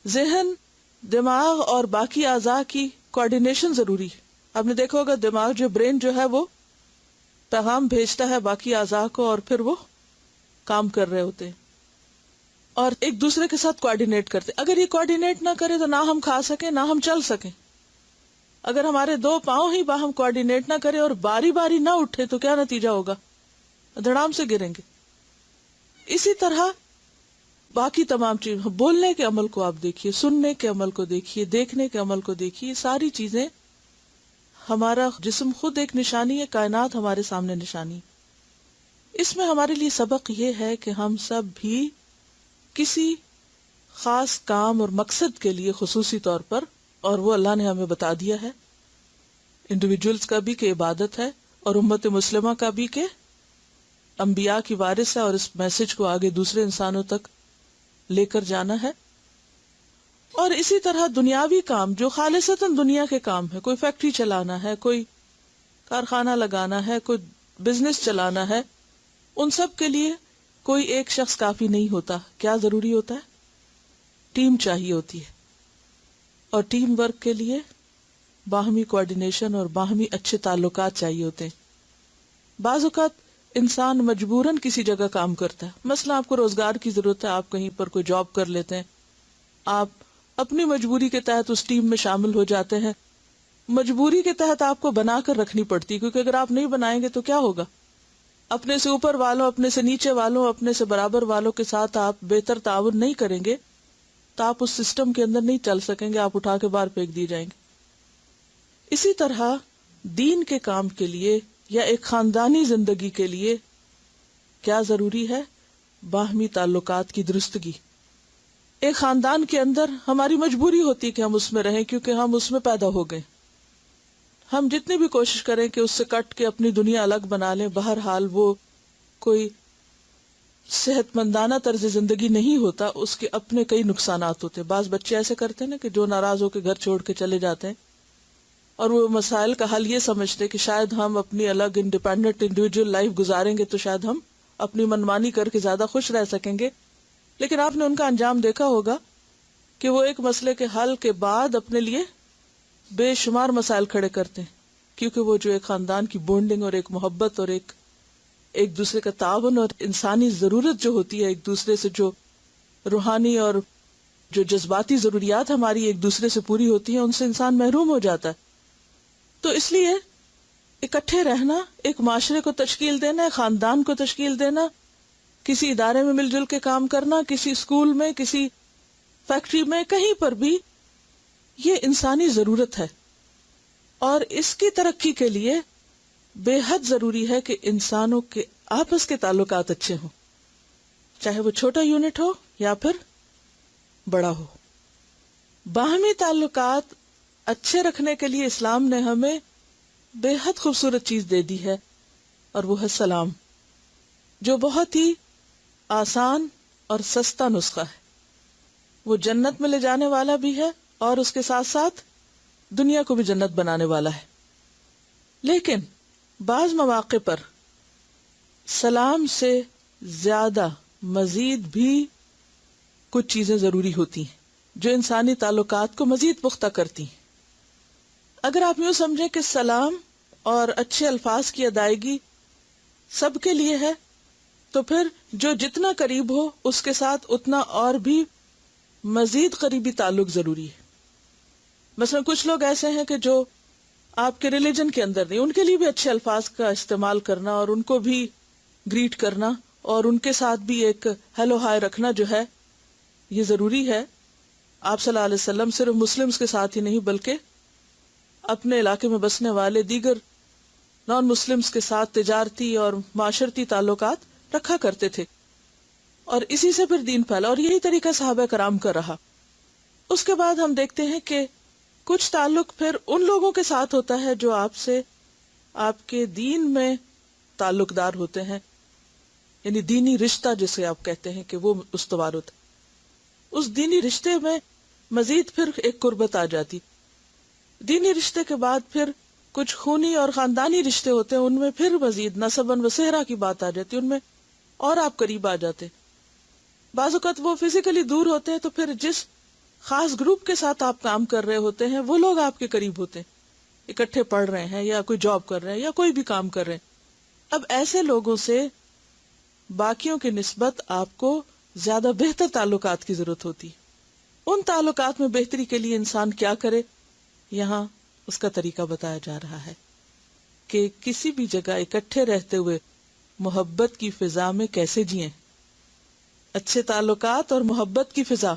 ذہن، دماغ اور باقی اعضاء کی کوآرڈینیشن ضروری ہے. آپ نے دیکھا ہوگا دماغ جو برین جو ہے وہ پیغام بھیجتا ہے باقی اعضاء کو اور پھر وہ کام کر رہے ہوتے ہیں اور ایک دوسرے کے ساتھ کوآرڈینیٹ کرتے. اگر یہ کوآرڈینیٹ نہ کرے تو نہ ہم کھا سکیں نہ ہم چل سکیں. اگر ہمارے دو پاؤں ہی باہم کوآرڈینیٹ نہ کرے اور باری باری نہ اٹھے تو کیا نتیجہ ہوگا؟ دھڑام سے گریں گے. اسی طرح باقی تمام چیز، بولنے کے عمل کو آپ دیکھیے، سننے کے عمل کو دیکھیے، دیکھنے کے عمل کو دیکھیے، ساری چیزیں، ہمارا جسم خود ایک نشانی ہے، کائنات ہمارے سامنے نشانی. اس میں ہمارے لیے سبق یہ ہے کہ ہم سب بھی کسی خاص کام اور مقصد کے لیے خصوصی طور پر، اور وہ اللہ نے ہمیں بتا دیا ہے، انڈیویجولز کا بھی کہ عبادت ہے اور امت مسلمہ کا بھی کہ انبیاء کی وارث ہے اور اس میسج کو آگے دوسرے انسانوں تک لے کر جانا ہے. اور اسی طرح دنیاوی کام جو خالصتاً دنیا کے کام ہے، کوئی فیکٹری چلانا ہے، کوئی کارخانہ لگانا ہے، کوئی بزنس چلانا ہے، ان سب کے لیے کوئی ایک شخص کافی نہیں ہوتا. کیا ضروری ہوتا ہے؟ ٹیم چاہیے ہوتی ہے. اور ٹیم ورک کے لیے باہمی کوآرڈینیشن اور باہمی اچھے تعلقات چاہیے ہوتے ہیں. بعض اوقات انسان مجبوراً کسی جگہ کام کرتا ہے، مثلا آپ کو روزگار کی ضرورت ہے، آپ کہیں پر کوئی جاب کر لیتے ہیں، آپ اپنی مجبوری کے تحت اس ٹیم میں شامل ہو جاتے ہیں. مجبوری کے تحت آپ کو بنا کر رکھنی پڑتی، کیونکہ اگر آپ نہیں بنائیں گے تو کیا ہوگا؟ اپنے سے اوپر والوں، اپنے سے نیچے والوں، اپنے سے برابر والوں کے ساتھ آپ بہتر تعاون نہیں کریں گے تو آپ اس سسٹم کے اندر نہیں چل سکیں گے، آپ اٹھا کے باہر پھینک دیے جائیں گے. اسی طرح دین کے کام کے لیے یا ایک خاندانی زندگی کے لیے کیا ضروری ہے؟ باہمی تعلقات کی درستگی. ایک خاندان کے اندر ہماری مجبوری ہوتی ہے کہ ہم اس میں رہیں، کیونکہ ہم اس میں پیدا ہو گئے. ہم جتنی بھی کوشش کریں کہ اس سے کٹ کے اپنی دنیا الگ بنا لیں، بہرحال وہ کوئی صحت مندانہ طرز زندگی نہیں ہوتا، اس کے اپنے کئی نقصانات ہوتے. بعض بچے ایسے کرتے ہیں نا کہ جو ناراض ہو کے گھر چھوڑ کے چلے جاتے ہیں اور وہ مسائل کا حل یہ سمجھتے کہ شاید ہم اپنی الگ انڈیپینڈنٹ انڈیویجول لائف گزاریں گے تو شاید ہم اپنی منمانی کر کے زیادہ خوش رہ سکیں گے. لیکن آپ نے ان کا انجام دیکھا ہوگا کہ وہ ایک مسئلے کے حل کے بعد اپنے لیے بے شمار مسائل کھڑے کرتے ہیں، کیونکہ وہ جو ایک خاندان کی بونڈنگ اور ایک محبت اور ایک دوسرے کا تعاون اور انسانی ضرورت جو ہوتی ہے، ایک دوسرے سے جو روحانی اور جو جذباتی ضروریات ہماری ایک دوسرے سے پوری ہوتی ہیں، ان سے انسان محروم ہو جاتا ہے. تو اس لیے اکٹھے رہنا، ایک معاشرے کو تشکیل دینا، خاندان کو تشکیل دینا، کسی ادارے میں مل جل کے کام کرنا، کسی اسکول میں، کسی فیکٹری میں، کہیں پر بھی، یہ انسانی ضرورت ہے. اور اس کی ترقی کے لیے بے حد ضروری ہے کہ انسانوں کے آپس کے تعلقات اچھے ہوں، چاہے وہ چھوٹا یونٹ ہو یا پھر بڑا ہو. باہمی تعلقات اچھے رکھنے کے لیے اسلام نے ہمیں بے حد خوبصورت چیز دے دی ہے، اور وہ ہے سلام، جو بہت ہی آسان اور سستا نسخہ ہے. وہ جنت میں لے جانے والا بھی ہے اور اس کے ساتھ ساتھ دنیا کو بھی جنت بنانے والا ہے. لیکن بعض مواقع پر سلام سے زیادہ مزید بھی کچھ چیزیں ضروری ہوتی ہیں جو انسانی تعلقات کو مزید پختہ کرتی ہیں. اگر آپ یوں سمجھیں کہ سلام اور اچھے الفاظ کی ادائیگی سب کے لیے ہے، تو پھر جو جتنا قریب ہو اس کے ساتھ اتنا اور بھی مزید قریبی تعلق ضروری ہے. مثلا کچھ لوگ ایسے ہیں کہ جو آپ کے ریلیجن کے اندر نہیں، ان کے لیے بھی اچھے الفاظ کا استعمال کرنا اور ان کو بھی گریٹ کرنا اور ان کے ساتھ بھی ایک ہیلو ہائے رکھنا جو ہے یہ ضروری ہے. آپ صلی اللہ علیہ وسلم صرف مسلمز کے ساتھ ہی نہیں بلکہ اپنے علاقے میں بسنے والے دیگر نان مسلمز کے ساتھ تجارتی اور معاشرتی تعلقات رکھا کرتے تھے، اور اسی سے پھر دین پھیلا، اور یہی طریقہ صحابہ کرام کا رہا. اس کے بعد ہم دیکھتے ہیں کہ کچھ تعلق پھر ان لوگوں کے ساتھ ہوتا ہے جو آپ سے آپ کے دین میں تعلق دار ہوتے ہیں، یعنی دینی رشتہ جسے آپ کہتے ہیں کہ وہ استوار ہوتا ہے. اس دینی رشتے میں مزید پھر ایک قربت آ جاتی. دینی رشتے کے بعد پھر کچھ خونی اور خاندانی رشتے ہوتے ہیں، ان میں پھر مزید نسباً و صہرا کی بات آ جاتی، ان میں اور آپ قریب آ جاتے. بعض اوقات وہ فزیکلی دور ہوتے ہیں تو پھر جس خاص گروپ کے ساتھ آپ کام کر رہے ہوتے ہیں وہ لوگ آپ کے قریب ہوتے ہیں، اکٹھے پڑھ رہے ہیں یا کوئی جاب کر رہے ہیں یا کوئی بھی کام کر رہے ہیں. اب ایسے لوگوں سے باقیوں کی نسبت آپ کو زیادہ بہتر تعلقات کی ضرورت ہوتی. ان تعلقات میں بہتری کے لیے انسان کیا کرے، یہاں اس کا طریقہ بتایا جا رہا ہے کہ کسی بھی جگہ اکٹھے رہتے ہوئے محبت کی فضا میں کیسے جئیں. اچھے تعلقات اور محبت کی فضا،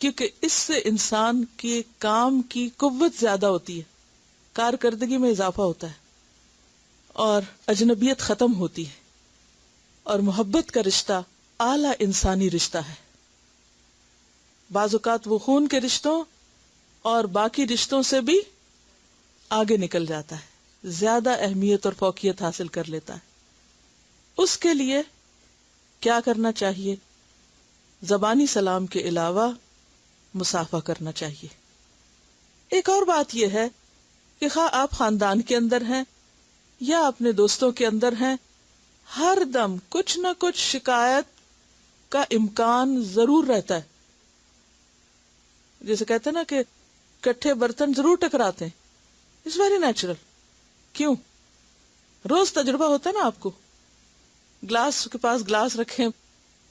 کیونکہ اس سے انسان کے کام کی قوت زیادہ ہوتی ہے، کارکردگی میں اضافہ ہوتا ہے اور اجنبیت ختم ہوتی ہے. اور محبت کا رشتہ اعلیٰ انسانی رشتہ ہے. بعض اوقات وہ خون کے رشتوں اور باقی رشتوں سے بھی آگے نکل جاتا ہے، زیادہ اہمیت اور فوقیت حاصل کر لیتا ہے. اس کے لیے کیا کرنا چاہیے؟ زبانی سلام کے علاوہ مصافحہ کرنا چاہیے. ایک اور بات یہ ہے کہ خواہ آپ خاندان کے اندر ہیں یا اپنے دوستوں کے اندر ہیں، ہر دم کچھ نہ کچھ شکایت کا امکان ضرور رہتا ہے. جیسے کہتے ہیں نا کہ کٹھے برتن ضرور ٹکراتے ہیں. It's very natural. کیوں؟ روز تجربہ ہوتا ہے نا آپ کو، گلاس کے پاس گلاس رکھیں،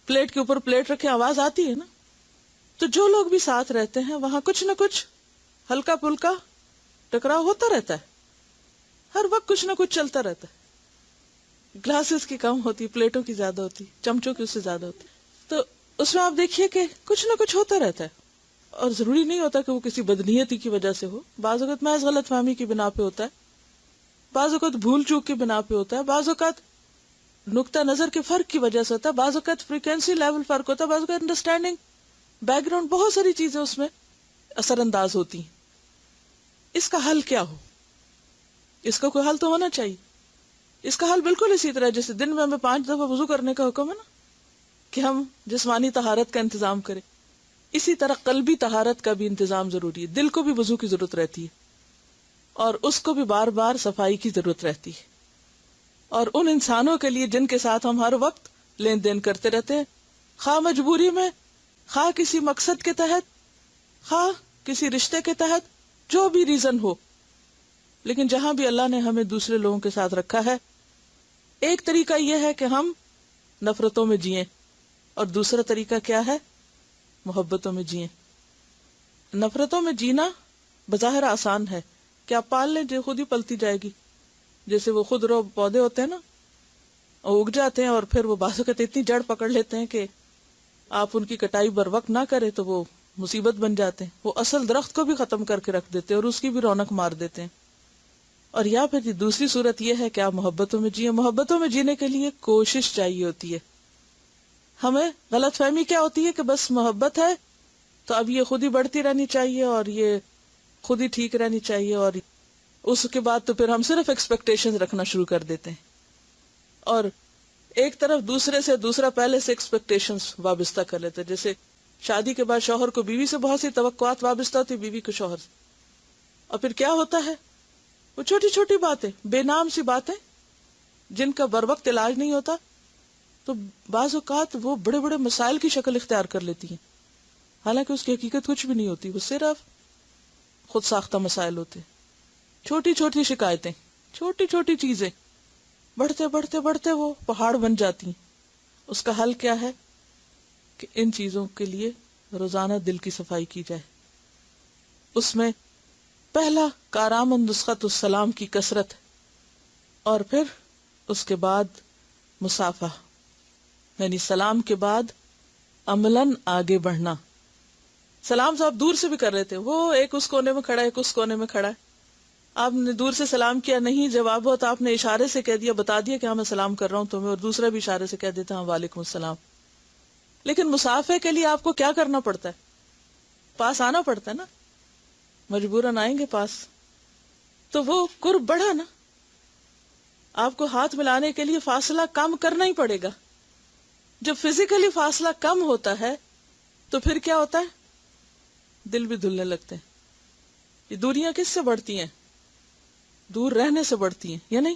پلیٹ کے اوپر پلیٹ رکھیں، آواز آتی ہے نا. تو جو لوگ بھی ساتھ رہتے ہیں وہاں کچھ نہ کچھ ہلکا پھلکا ٹکراؤ ہوتا رہتا ہے، ہر وقت کچھ نہ کچھ چلتا رہتا ہے. گلاسز کی کم ہوتی، پلیٹوں کی زیادہ ہوتی، چمچوں کی اس سے زیادہ ہوتی. تو اس میں آپ دیکھیے کہ کچھ نہ کچھ ہوتا رہتا ہے، اور ضروری نہیں ہوتا کہ وہ کسی بدنیتی کی وجہ سے ہو. بعض اوقات محض غلط فہمی کی بنا پہ ہوتا ہے، بعض اوقات بھول چوک کی بنا پہ ہوتا ہے، بعض اوقات نقطہ نظر کے فرق کی وجہ سے ہوتا ہے، بعض اوقات فریکوینسی لیول فرق ہوتا ہے، بعض اوقات انڈرسٹینڈنگ، بیک گراؤنڈ، بہت ساری چیزیں اس میں اثر انداز ہوتی ہیں. اس کا حل کیا ہو؟ اس کا کوئی حل تو ہونا چاہیے. اس کا حل بالکل اسی طرح جیسے دن میں ہمیں 5 دفعہ وضو کرنے کا حکم ہے نا، کہ ہم جسمانی طہارت کا انتظام کریں، اسی طرح قلبی طہارت کا بھی انتظام ضروری ہے. دل کو بھی وضو کی ضرورت رہتی ہے، اور اس کو بھی بار بار صفائی کی ضرورت رہتی ہے. اور ان انسانوں کے لیے جن کے ساتھ ہم ہر وقت لین دین کرتے رہتے ہیں، خواہ مجبوری میں، خواہ کسی مقصد کے تحت، خواہ کسی رشتے کے تحت، جو بھی ریزن ہو، لیکن جہاں بھی اللہ نے ہمیں دوسرے لوگوں کے ساتھ رکھا ہے، ایک طریقہ یہ ہے کہ ہم نفرتوں میں جئیں، اور دوسرا طریقہ کیا ہے؟ محبتوں میں جئیں. نفرتوں میں جینا بظاہر آسان ہے کہ آپ پال لیں جو خود ہی پلتی جائے گی، جیسے وہ خود رو پودے ہوتے ہیں نا، اور اگ جاتے ہیں، اور پھر وہ بعض اوقات اتنی جڑ پکڑ لیتے ہیں کہ آپ ان کی کٹائی بر وقت نہ کریں تو وہ مصیبت بن جاتے ہیں. وہ اصل درخت کو بھی ختم کر کے رکھ دیتے ہیں اور اس کی بھی رونق مار دیتے ہیں. اور یا پھر دوسری صورت یہ ہے کہ آپ محبتوں میں جیئیں. محبتوں میں جینے کے لیے کوشش چاہیے ہوتی ہے. ہمیں غلط فہمی کیا ہوتی ہے کہ بس محبت ہے تو اب یہ خود ہی بڑھتی رہنی چاہیے اور یہ خود ہی ٹھیک رہنی چاہیے، اور اس کے بعد تو پھر ہم صرف ایکسپیکٹیشن رکھنا شروع کر دیتے ہیں. اور ایک طرف دوسرے سے دوسرا پہلے سے ایکسپیکٹیشنز وابستہ کر لیتے ہیں. جیسے شادی کے بعد شوہر کو بیوی سے بہت سی توقعات وابستہ ہوتی، بیوی کو شوہر سے. اور پھر کیا ہوتا ہے؟ وہ چھوٹی چھوٹی باتیں، بے نام سی باتیں جن کا بر وقت علاج نہیں ہوتا، تو بعض اوقات وہ بڑے بڑے مسائل کی شکل اختیار کر لیتی ہیں، حالانکہ اس کی حقیقت کچھ بھی نہیں ہوتی. وہ صرف خود ساختہ مسائل ہوتے. چھوٹی چھوٹی شکایتیں، چھوٹی چھوٹی چیزیں بڑھتے بڑھتے بڑھتے وہ پہاڑ بن جاتی ہیں. اس کا حل کیا ہے؟ کہ ان چیزوں کے لیے روزانہ دل کی صفائی کی جائے. اس میں پہلا کارآمد نسخت السلام کی کثرت، اور پھر اس کے بعد مصافحہ، یعنی سلام کے بعد عملاً آگے بڑھنا. سلام تو آپ دور سے بھی کر رہے تھے، وہ ایک اس کونے میں کھڑا ہے، ایک اس کونے میں کھڑا ہے، آپ نے دور سے سلام کیا، نہیں جواب ہوا تو آپ نے اشارے سے کہہ دیا، بتا دیا کہ ہاں میں سلام کر رہا ہوں تمہیں، اور دوسرا بھی اشارے سے کہہ دیتا ہاں وعلیکم السلام. لیکن مصافحے کے لیے آپ کو کیا کرنا پڑتا ہے؟ پاس آنا پڑتا ہے نا، مجبوراً آئیں گے پاس. تو وہ قرب بڑھا نا، آپ کو ہاتھ ملانے کے لیے فاصلہ کم کرنا ہی پڑے گا. جب فزیکلی فاصلہ کم ہوتا ہے تو پھر کیا ہوتا ہے؟ دل بھی دھلنے لگتے ہیں. یہ دوریاں کس سے بڑھتی ہیں؟ دور رہنے سے بڑھتی ہیں، یا نہیں؟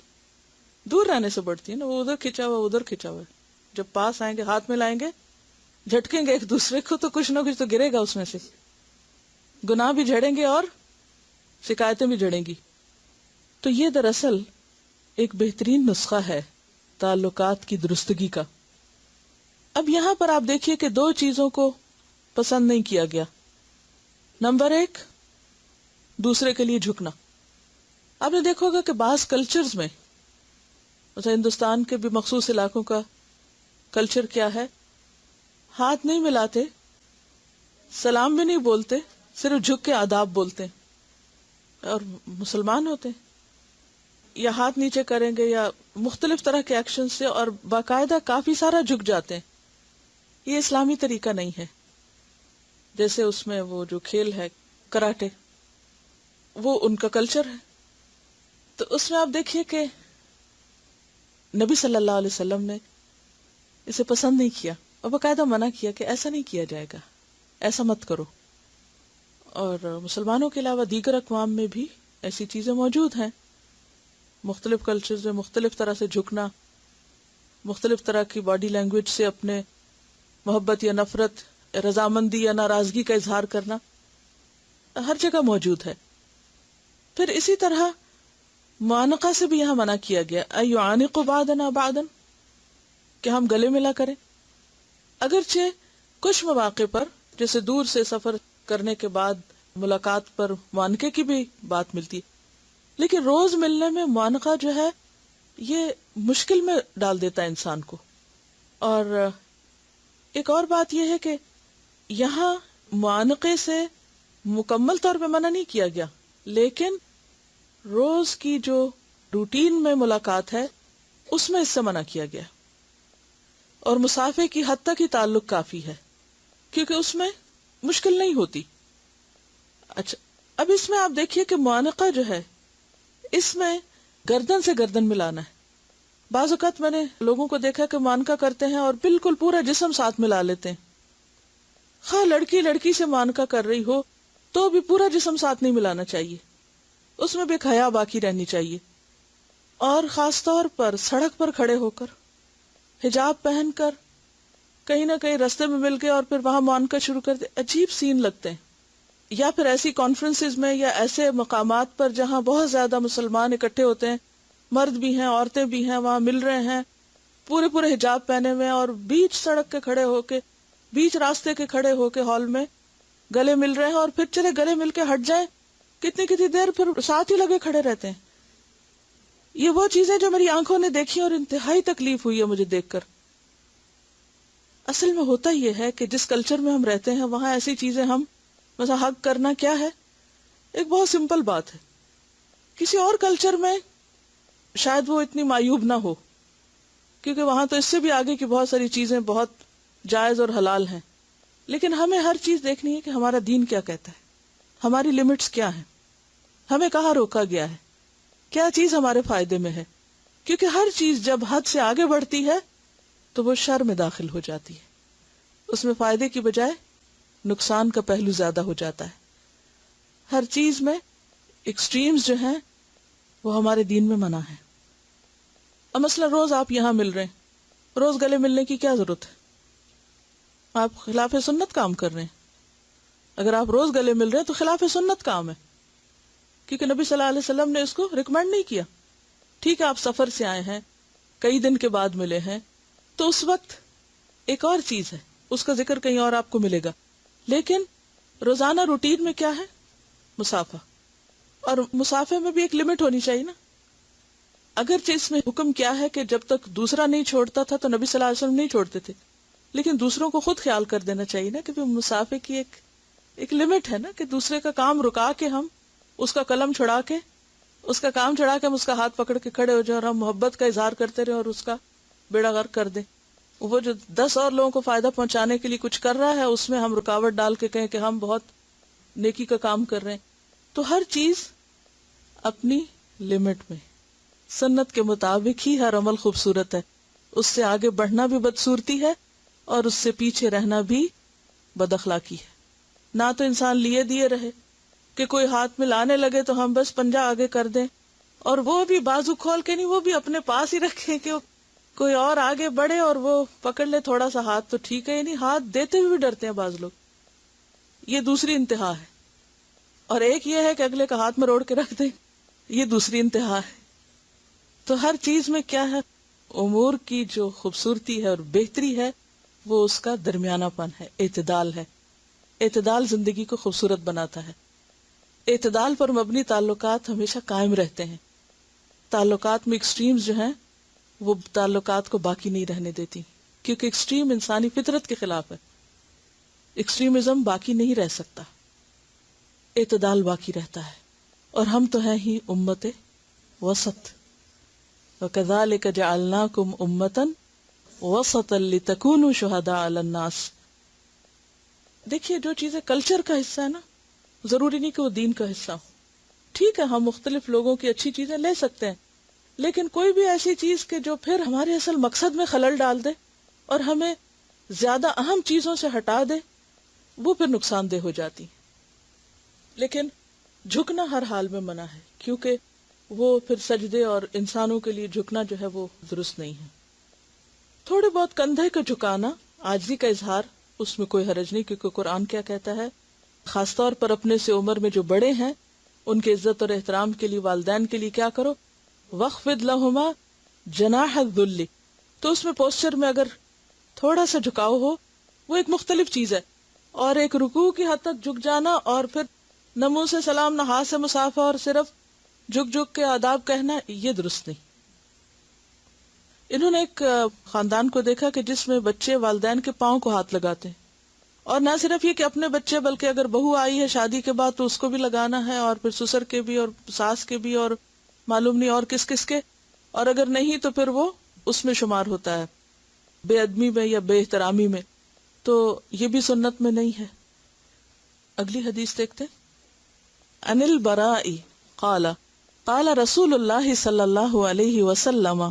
دور رہنے سے بڑھتی ہیں نا. وہ ادھر کھچا ہوا ادھر کھچا ہوا ہے. جب پاس آئیں گے، ہاتھ میں لائیں گے، جھٹکیں گے ایک دوسرے کو تو کچھ نہ کچھ تو گرے گا اس میں سے. گناہ بھی جھڑیں گے اور شکایتیں بھی جڑیں گی. تو یہ دراصل ایک بہترین نسخہ ہے تعلقات کی درستگی کا. اب یہاں پر آپ دیکھیے کہ 2 چیزوں کو پسند نہیں کیا گیا. نمبر 1، دوسرے کے لیے جھکنا. آپ نے دیکھا ہوگا کہ بعض کلچرز میں، جیسے ہندوستان کے بھی مخصوص علاقوں کا کلچر کیا ہے، ہاتھ نہیں ملاتے، سلام بھی نہیں بولتے، صرف جھک کے آداب بولتے ہیں. اور مسلمان ہوتے ہیں، یا ہاتھ نیچے کریں گے یا مختلف طرح کے ایکشن سے، اور باقاعدہ کافی سارا جھک جاتے ہیں. یہ اسلامی طریقہ نہیں ہے. جیسے اس میں وہ جو کھیل ہے کراٹے، وہ ان کا کلچر ہے. تو اس میں آپ دیکھیے کہ نبی صلی اللہ علیہ وسلم نے اسے پسند نہیں کیا، اور باقاعدہ منع کیا کہ ایسا نہیں کیا جائے گا، ایسا مت کرو. اور مسلمانوں کے علاوہ دیگر اقوام میں بھی ایسی چیزیں موجود ہیں. مختلف کلچرز میں مختلف طرح سے جھکنا، مختلف طرح کی باڈی لینگویج سے اپنے محبت یا نفرت، رضامندی یا ناراضگی کا اظہار کرنا ہر جگہ موجود ہے. پھر اسی طرح معانقہ سے بھی یہاں منع کیا گیا، ایعانق بعضنا بعضا، کہ ہم گلے ملا کریں. اگرچہ کچھ مواقع پر جیسے دور سے سفر کرنے کے بعد ملاقات پر معانقے کی بھی بات ملتی ہے، لیکن روز ملنے میں معانقہ جو ہے یہ مشکل میں ڈال دیتا ہے انسان کو. اور ایک اور بات یہ ہے کہ یہاں معانقے سے مکمل طور پہ منع نہیں کیا گیا، لیکن روز کی جو روٹین میں ملاقات ہے اس میں اس سے منع کیا گیا. اور مسافے کی حد تک ہی تعلق کافی ہے کیونکہ اس میں مشکل نہیں ہوتی. اچھا، اب اس میں آپ دیکھیے کہ معانقہ جو ہے اس میں گردن سے گردن ملانا ہے. بعض اوقات میں نے لوگوں کو دیکھا کہ معانقہ کرتے ہیں اور بالکل پورا جسم ساتھ ملا لیتے ہیں. خواہ لڑکی لڑکی سے معانقہ کر رہی ہو تو بھی پورا جسم ساتھ نہیں ملانا چاہیے، اس میں بھی ایک حیا باقی رہنی چاہیے. اور خاص طور پر سڑک پر کھڑے ہو کر حجاب پہن کر کہیں نہ کہیں رستے میں مل گئے اور پھر وہاں معانقہ شروع کر دے، عجیب سین لگتے ہیں. یا پھر ایسی کانفرنسز میں یا ایسے مقامات پر جہاں بہت زیادہ مسلمان اکٹھے ہوتے ہیں، مرد بھی ہیں عورتیں بھی ہیں، وہاں مل رہے ہیں پورے پورے حجاب پہنے ہوئے اور بیچ سڑک کے کھڑے ہو کے، بیچ راستے کے کھڑے ہو کے ہال میں گلے مل رہے ہیں، اور پھر چلے گلے مل کے ہٹ جائیں، کتنی دیر پھر ساتھ ہی لگے کھڑے رہتے ہیں. یہ وہ چیزیں جو میری آنکھوں نے دیکھی اور انتہائی تکلیف ہوئی ہے مجھے دیکھ کر. اصل میں ہوتا یہ ہے کہ جس کلچر میں ہم رہتے ہیں وہاں ایسی چیزیں ہم مثلا حق کرنا کیا ہے، ایک بہت سمپل بات ہے. کسی اور کلچر میں شاید وہ اتنی معیوب نہ ہو کیونکہ وہاں تو اس سے بھی آگے کی بہت ساری چیزیں بہت جائز اور حلال ہیں. لیکن ہمیں ہر چیز دیکھنی ہے کہ ہمارا دین کیا کہتا ہے، ہماری لمٹس کیا ہیں، ہمیں کہاں روکا گیا ہے، کیا چیز ہمارے فائدے میں ہے. کیونکہ ہر چیز جب حد سے آگے بڑھتی ہے تو وہ شر میں داخل ہو جاتی ہے، اس میں فائدے کی بجائے نقصان کا پہلو زیادہ ہو جاتا ہے. ہر چیز میں ایکسٹریمز جو ہیں وہ ہمارے دین میں منع ہے. اب مثلا روز آپ یہاں مل رہے ہیں، روز گلے ملنے کی کیا ضرورت ہے؟ آپ خلاف سنت کام کر رہے ہیں. اگر آپ روز گلے مل رہے ہیں تو خلاف سنت کام ہے، کیونکہ نبی صلی اللہ علیہ وسلم نے اس کو ریکمینڈ نہیں کیا. ٹھیک ہے آپ سفر سے آئے ہیں، کئی دن کے بعد ملے ہیں، تو اس وقت ایک اور چیز ہے، اس کا ذکر کہیں اور آپ کو ملے گا. لیکن روزانہ روٹین میں کیا ہے؟ مسافہ. اور مسافے میں بھی ایک لمٹ ہونی چاہیے نا. اگرچہ اس میں حکم کیا ہے کہ جب تک دوسرا نہیں چھوڑتا تھا تو نبی صلی اللہ علیہ وسلم نہیں چھوڑتے تھے، لیکن دوسروں کو خود خیال کر دینا چاہیے نا کہ مسافے کی ایک لمٹ ہے نا، کہ دوسرے کا کام رکا کے ہم اس کا قلم چھڑا کے، اس کا کام چھڑا کے ہم اس کا ہاتھ پکڑ کے کھڑے ہو جائیں اور ہم محبت کا اظہار کرتے رہے اور اس کا بیڑا غرق کر دیں. وہ جو 10 اور لوگوں کو فائدہ پہنچانے کے لیے کچھ کر رہا ہے اس میں ہم رکاوٹ ڈال کے کہیں کہ ہم بہت نیکی کا کام کر رہے ہیں. تو ہر چیز اپنی لمٹ میں، سنت کے مطابق ہی ہر عمل خوبصورت ہے. اس سے آگے بڑھنا بھی بدصورتی ہے اور اس سے پیچھے رہنا بھی بد اخلاقی ہے. نہ تو انسان لیے دیے رہے کہ کوئی ہاتھ میں لانے لگے تو ہم بس پنجہ آگے کر دیں، اور وہ بھی بازو کھول کے نہیں، وہ بھی اپنے پاس ہی رکھیں کہ کوئی اور آگے بڑھے اور وہ پکڑ لے تھوڑا سا ہاتھ تو ٹھیک ہے. نہیں، ہاتھ دیتے ہوئے بھی ڈرتے ہیں بعض لوگ. یہ دوسری انتہا ہے. اور ایک یہ ہے کہ اگلے کا ہاتھ میں روڑ کے رکھ دیں، یہ دوسری انتہا ہے. تو ہر چیز میں کیا ہے، امور کی جو خوبصورتی ہے اور بہتری ہے وہ اس کا درمیانہ پن ہے، اعتدال ہے. اعتدال زندگی کو خوبصورت بناتا ہے. اعتدال پر مبنی تعلقات ہمیشہ قائم رہتے ہیں. تعلقات میں ایکسٹریمز جو ہیں وہ تعلقات کو باقی نہیں رہنے دیتی، کیونکہ ایکسٹریم انسانی فطرت کے خلاف ہے. ایکسٹریمزم باقی نہیں رہ سکتا، اعتدال باقی رہتا ہے. اور ہم تو ہیں ہی امت وسط. وَكَذَلِكَ جَعَلْنَاكُمْ أُمَّةً وَسَطًا لِتَكُونُوا شُهَدَاءَ عَلَى النَّاسِ. دیکھیے جو چیزیں کلچر کا حصہ ہے نا، ضروری نہیں کہ وہ دین کا حصہ ہو. ٹھیک ہے ہم مختلف لوگوں کی اچھی چیزیں لے سکتے ہیں، لیکن کوئی بھی ایسی چیز کہ جو پھر ہمارے اصل مقصد میں خلل ڈال دے اور ہمیں زیادہ اہم چیزوں سے ہٹا دے، وہ پھر نقصان دہ ہو جاتی. لیکن جھکنا ہر حال میں منع ہے، کیونکہ وہ پھر سجدے اور انسانوں کے لیے جھکنا جو ہے وہ درست نہیں ہے. تھوڑے بہت کندھے کا جھکانا، عاجزی کا اظہار، اس میں کوئی حرج نہیں، کیونکہ قرآن کیا کہتا ہے، خاص طور پر اپنے سے عمر میں جو بڑے ہیں ان کے عزت اور احترام کے لیے والدین کے لیے کیا کرو، وَاخْفِضْ لَهُمَا جَنَاحَ الذُّلِّ، تو اس میں پوسچر میں اگر تھوڑا سا جھکاؤ ہو وہ ایک مختلف چیز ہے، اور ایک رکوع کی حد تک جھک جانا اور پھر نہ منہ سے سلام نہ ہاتھ سے مصافحہ اور صرف جھک جھک کے آداب کہنا، یہ درست نہیں۔ انہوں نے ایک خاندان کو دیکھا کہ جس میں بچے والدین کے پاؤں کو ہاتھ لگاتے ہیں، اور نہ صرف یہ کہ اپنے بچے بلکہ اگر بہو آئی ہے شادی کے بعد تو اس کو بھی لگانا ہے، اور پھر سسر کے بھی اور ساس کے بھی اور معلوم نہیں اور کس کس کے، اور اگر نہیں تو پھر وہ اس میں شمار ہوتا ہے، بے ادبی میں یا بے احترامی میں، تو یہ بھی سنت میں نہیں ہے۔ اگلی حدیث دیکھتے ہیں۔ عن البراء قال قال رسول اللہ صلی اللہ علیہ وسلم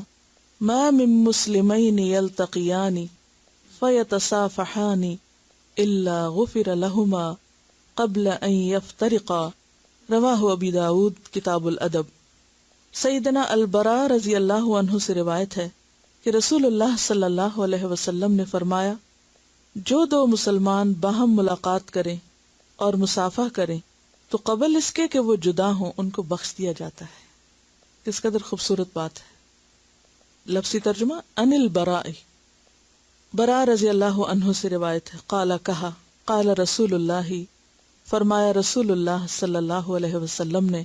ما من مسلمین یلتقیان فیتصافحان الا غفر لهما قبل ان یفترقا، رواہ ابی داود کتاب الادب۔ سیدنا البراء رضی اللہ عنہ سے روایت ہے کہ رسول اللہ صلی اللہ علیہ وسلم نے فرمایا، جو دو مسلمان باہم ملاقات کریں اور مصافحہ کریں تو قبل اس کے کہ وہ جدا ہوں ان کو بخش دیا جاتا ہے۔ کس قدر خوبصورت بات ہے۔ لفظی ترجمہ، ان البراء، براء رضی اللہ عنہ سے روایت ہے، قال کہا، قال رسول اللہ، فرمایا رسول اللہ صلی اللہ علیہ وسلم نے،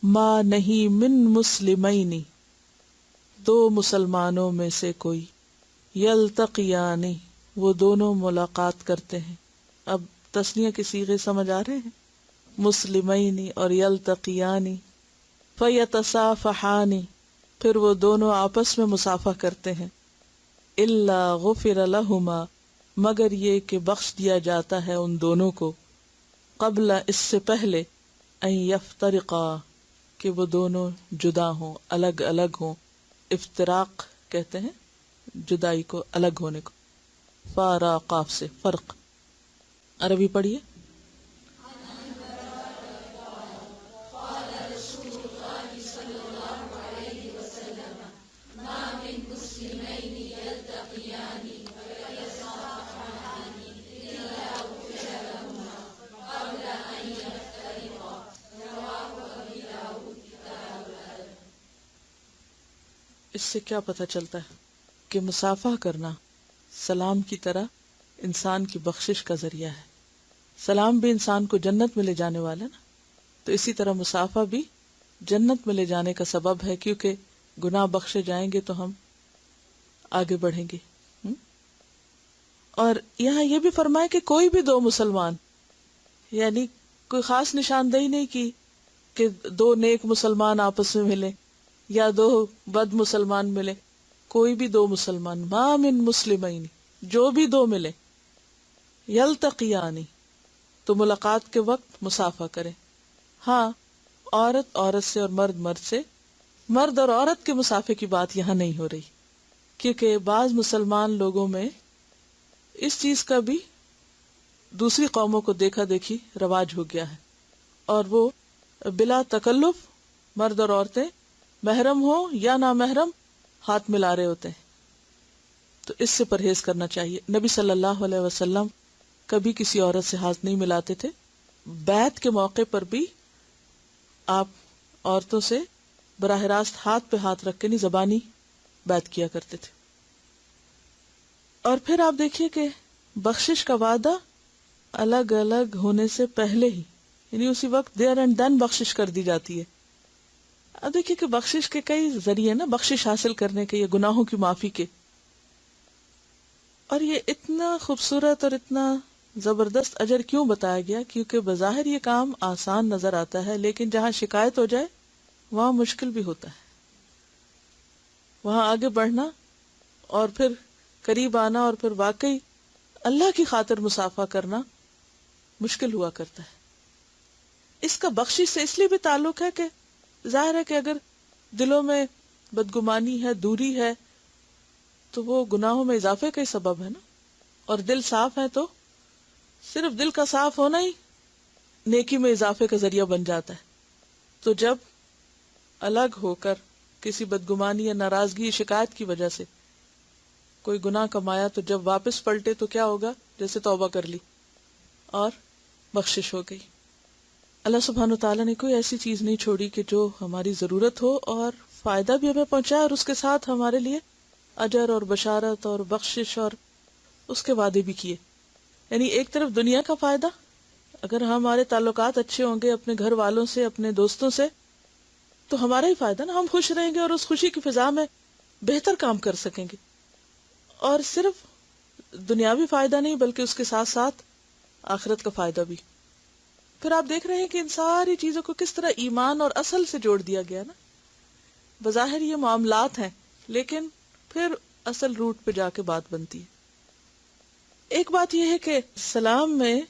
ما نہیں من مسلمین، دو مسلمانوں میں سے کوئی، یلتقیان، وہ دونوں ملاقات کرتے ہیں۔ اب تسنیہ کے صیغے سمجھ آ رہے ہیں، مسلمین اور یلتقیان، فیتصافحان، پھر وہ دونوں آپس میں مصافحہ کرتے ہیں، الا غفر لہما، مگر یہ کہ بخش دیا جاتا ہے ان دونوں کو، قبل اس سے پہلے، ان یفترقا، کہ وہ دونوں جدا ہوں، الگ الگ ہوں۔ افتراق کہتے ہیں جدائی کو، الگ ہونے کو، فارا قاف سے فرق۔ عربی پڑھیے۔ اس سے کیا پتہ چلتا ہے کہ مصافحہ کرنا سلام کی طرح انسان کی بخشش کا ذریعہ ہے۔ سلام بھی انسان کو جنت میں لے جانے والا نا، تو اسی طرح مصافحہ بھی جنت میں لے جانے کا سبب ہے، کیونکہ گناہ بخشے جائیں گے تو ہم آگے بڑھیں گے۔ اور یہاں یہ بھی فرمایا کہ کوئی بھی دو مسلمان، یعنی کوئی خاص نشاندہی نہیں کی کہ دو نیک مسلمان آپس میں ملے یا دو بد مسلمان ملے، کوئی بھی دو مسلمان، ما من مسلمین، جو بھی دو ملے، یلتقیانی، تو ملاقات کے وقت مصافحہ کریں۔ ہاں، عورت عورت سے اور مرد مرد سے، مرد اور عورت کے مصافحے کی بات یہاں نہیں ہو رہی، کیونکہ بعض مسلمان لوگوں میں اس چیز کا بھی دوسری قوموں کو دیکھا دیکھی رواج ہو گیا ہے، اور وہ بلا تکلف مرد اور عورتیں محرم ہو یا نامحرم ہاتھ ملا رہے ہوتے ہیں، تو اس سے پرہیز کرنا چاہیے۔ نبی صلی اللہ علیہ وسلم کبھی کسی عورت سے ہاتھ نہیں ملاتے تھے۔ بیعت کے موقع پر بھی آپ عورتوں سے براہ راست ہاتھ پہ ہاتھ رکھ کے نہیں، زبانی بیعت کیا کرتے تھے۔ اور پھر آپ دیکھیے کہ بخشش کا وعدہ الگ الگ ہونے سے پہلے ہی، یعنی اسی وقت دیر اینڈ دین بخشش کر دی جاتی ہے۔ اب دیکھیے کہ بخشش کے کئی ذریعے نا، بخشش حاصل کرنے کے یا گناہوں کی معافی کے، اور یہ اتنا خوبصورت اور اتنا زبردست اجر کیوں بتایا گیا؟ کیونکہ بظاہر یہ کام آسان نظر آتا ہے، لیکن جہاں شکایت ہو جائے وہاں مشکل بھی ہوتا ہے، وہاں آگے بڑھنا اور پھر قریب آنا اور پھر واقعی اللہ کی خاطر مصافحہ کرنا مشکل ہوا کرتا ہے۔ اس کا بخشش سے اس لیے بھی تعلق ہے کہ ظاہر ہے کہ اگر دلوں میں بدگمانی ہے، دوری ہے، تو وہ گناہوں میں اضافے کا ہی سبب ہے نا، اور دل صاف ہے تو صرف دل کا صاف ہونا ہی نیکی میں اضافے کا ذریعہ بن جاتا ہے۔ تو جب الگ ہو کر کسی بدگمانی یا ناراضگی، شکایت کی وجہ سے کوئی گناہ کمایا، تو جب واپس پلٹے تو کیا ہوگا؟ جیسے توبہ کر لی اور بخشش ہو گئی۔ اللہ سبحانہ وتعالیٰ نے کوئی ایسی چیز نہیں چھوڑی کہ جو ہماری ضرورت ہو اور فائدہ بھی ہمیں پہنچائے اور اس کے ساتھ ہمارے لیے اجر اور بشارت اور بخشش اور اس کے وعدے بھی کیے. یعنی ایک طرف دنیا کا فائدہ، اگر ہمارے تعلقات اچھے ہوں گے اپنے گھر والوں سے، اپنے دوستوں سے، تو ہمارا ہی فائدہ نا، ہم خوش رہیں گے اور اس خوشی کی فضا میں بہتر کام کر سکیں گے. اور صرف دنیاوی فائدہ نہیں بلکہ اس کے ساتھ ساتھ آخرت کا فائدہ بھی. پھر آپ دیکھ رہے ہیں کہ ان ساری چیزوں کو کس طرح ایمان اور اصل سے جوڑ دیا گیا نا. بظاہر یہ معاملات ہیں لیکن پھر اصل روٹ پہ جا کے بات بنتی ہے. ایک بات یہ ہے کہ سلام میں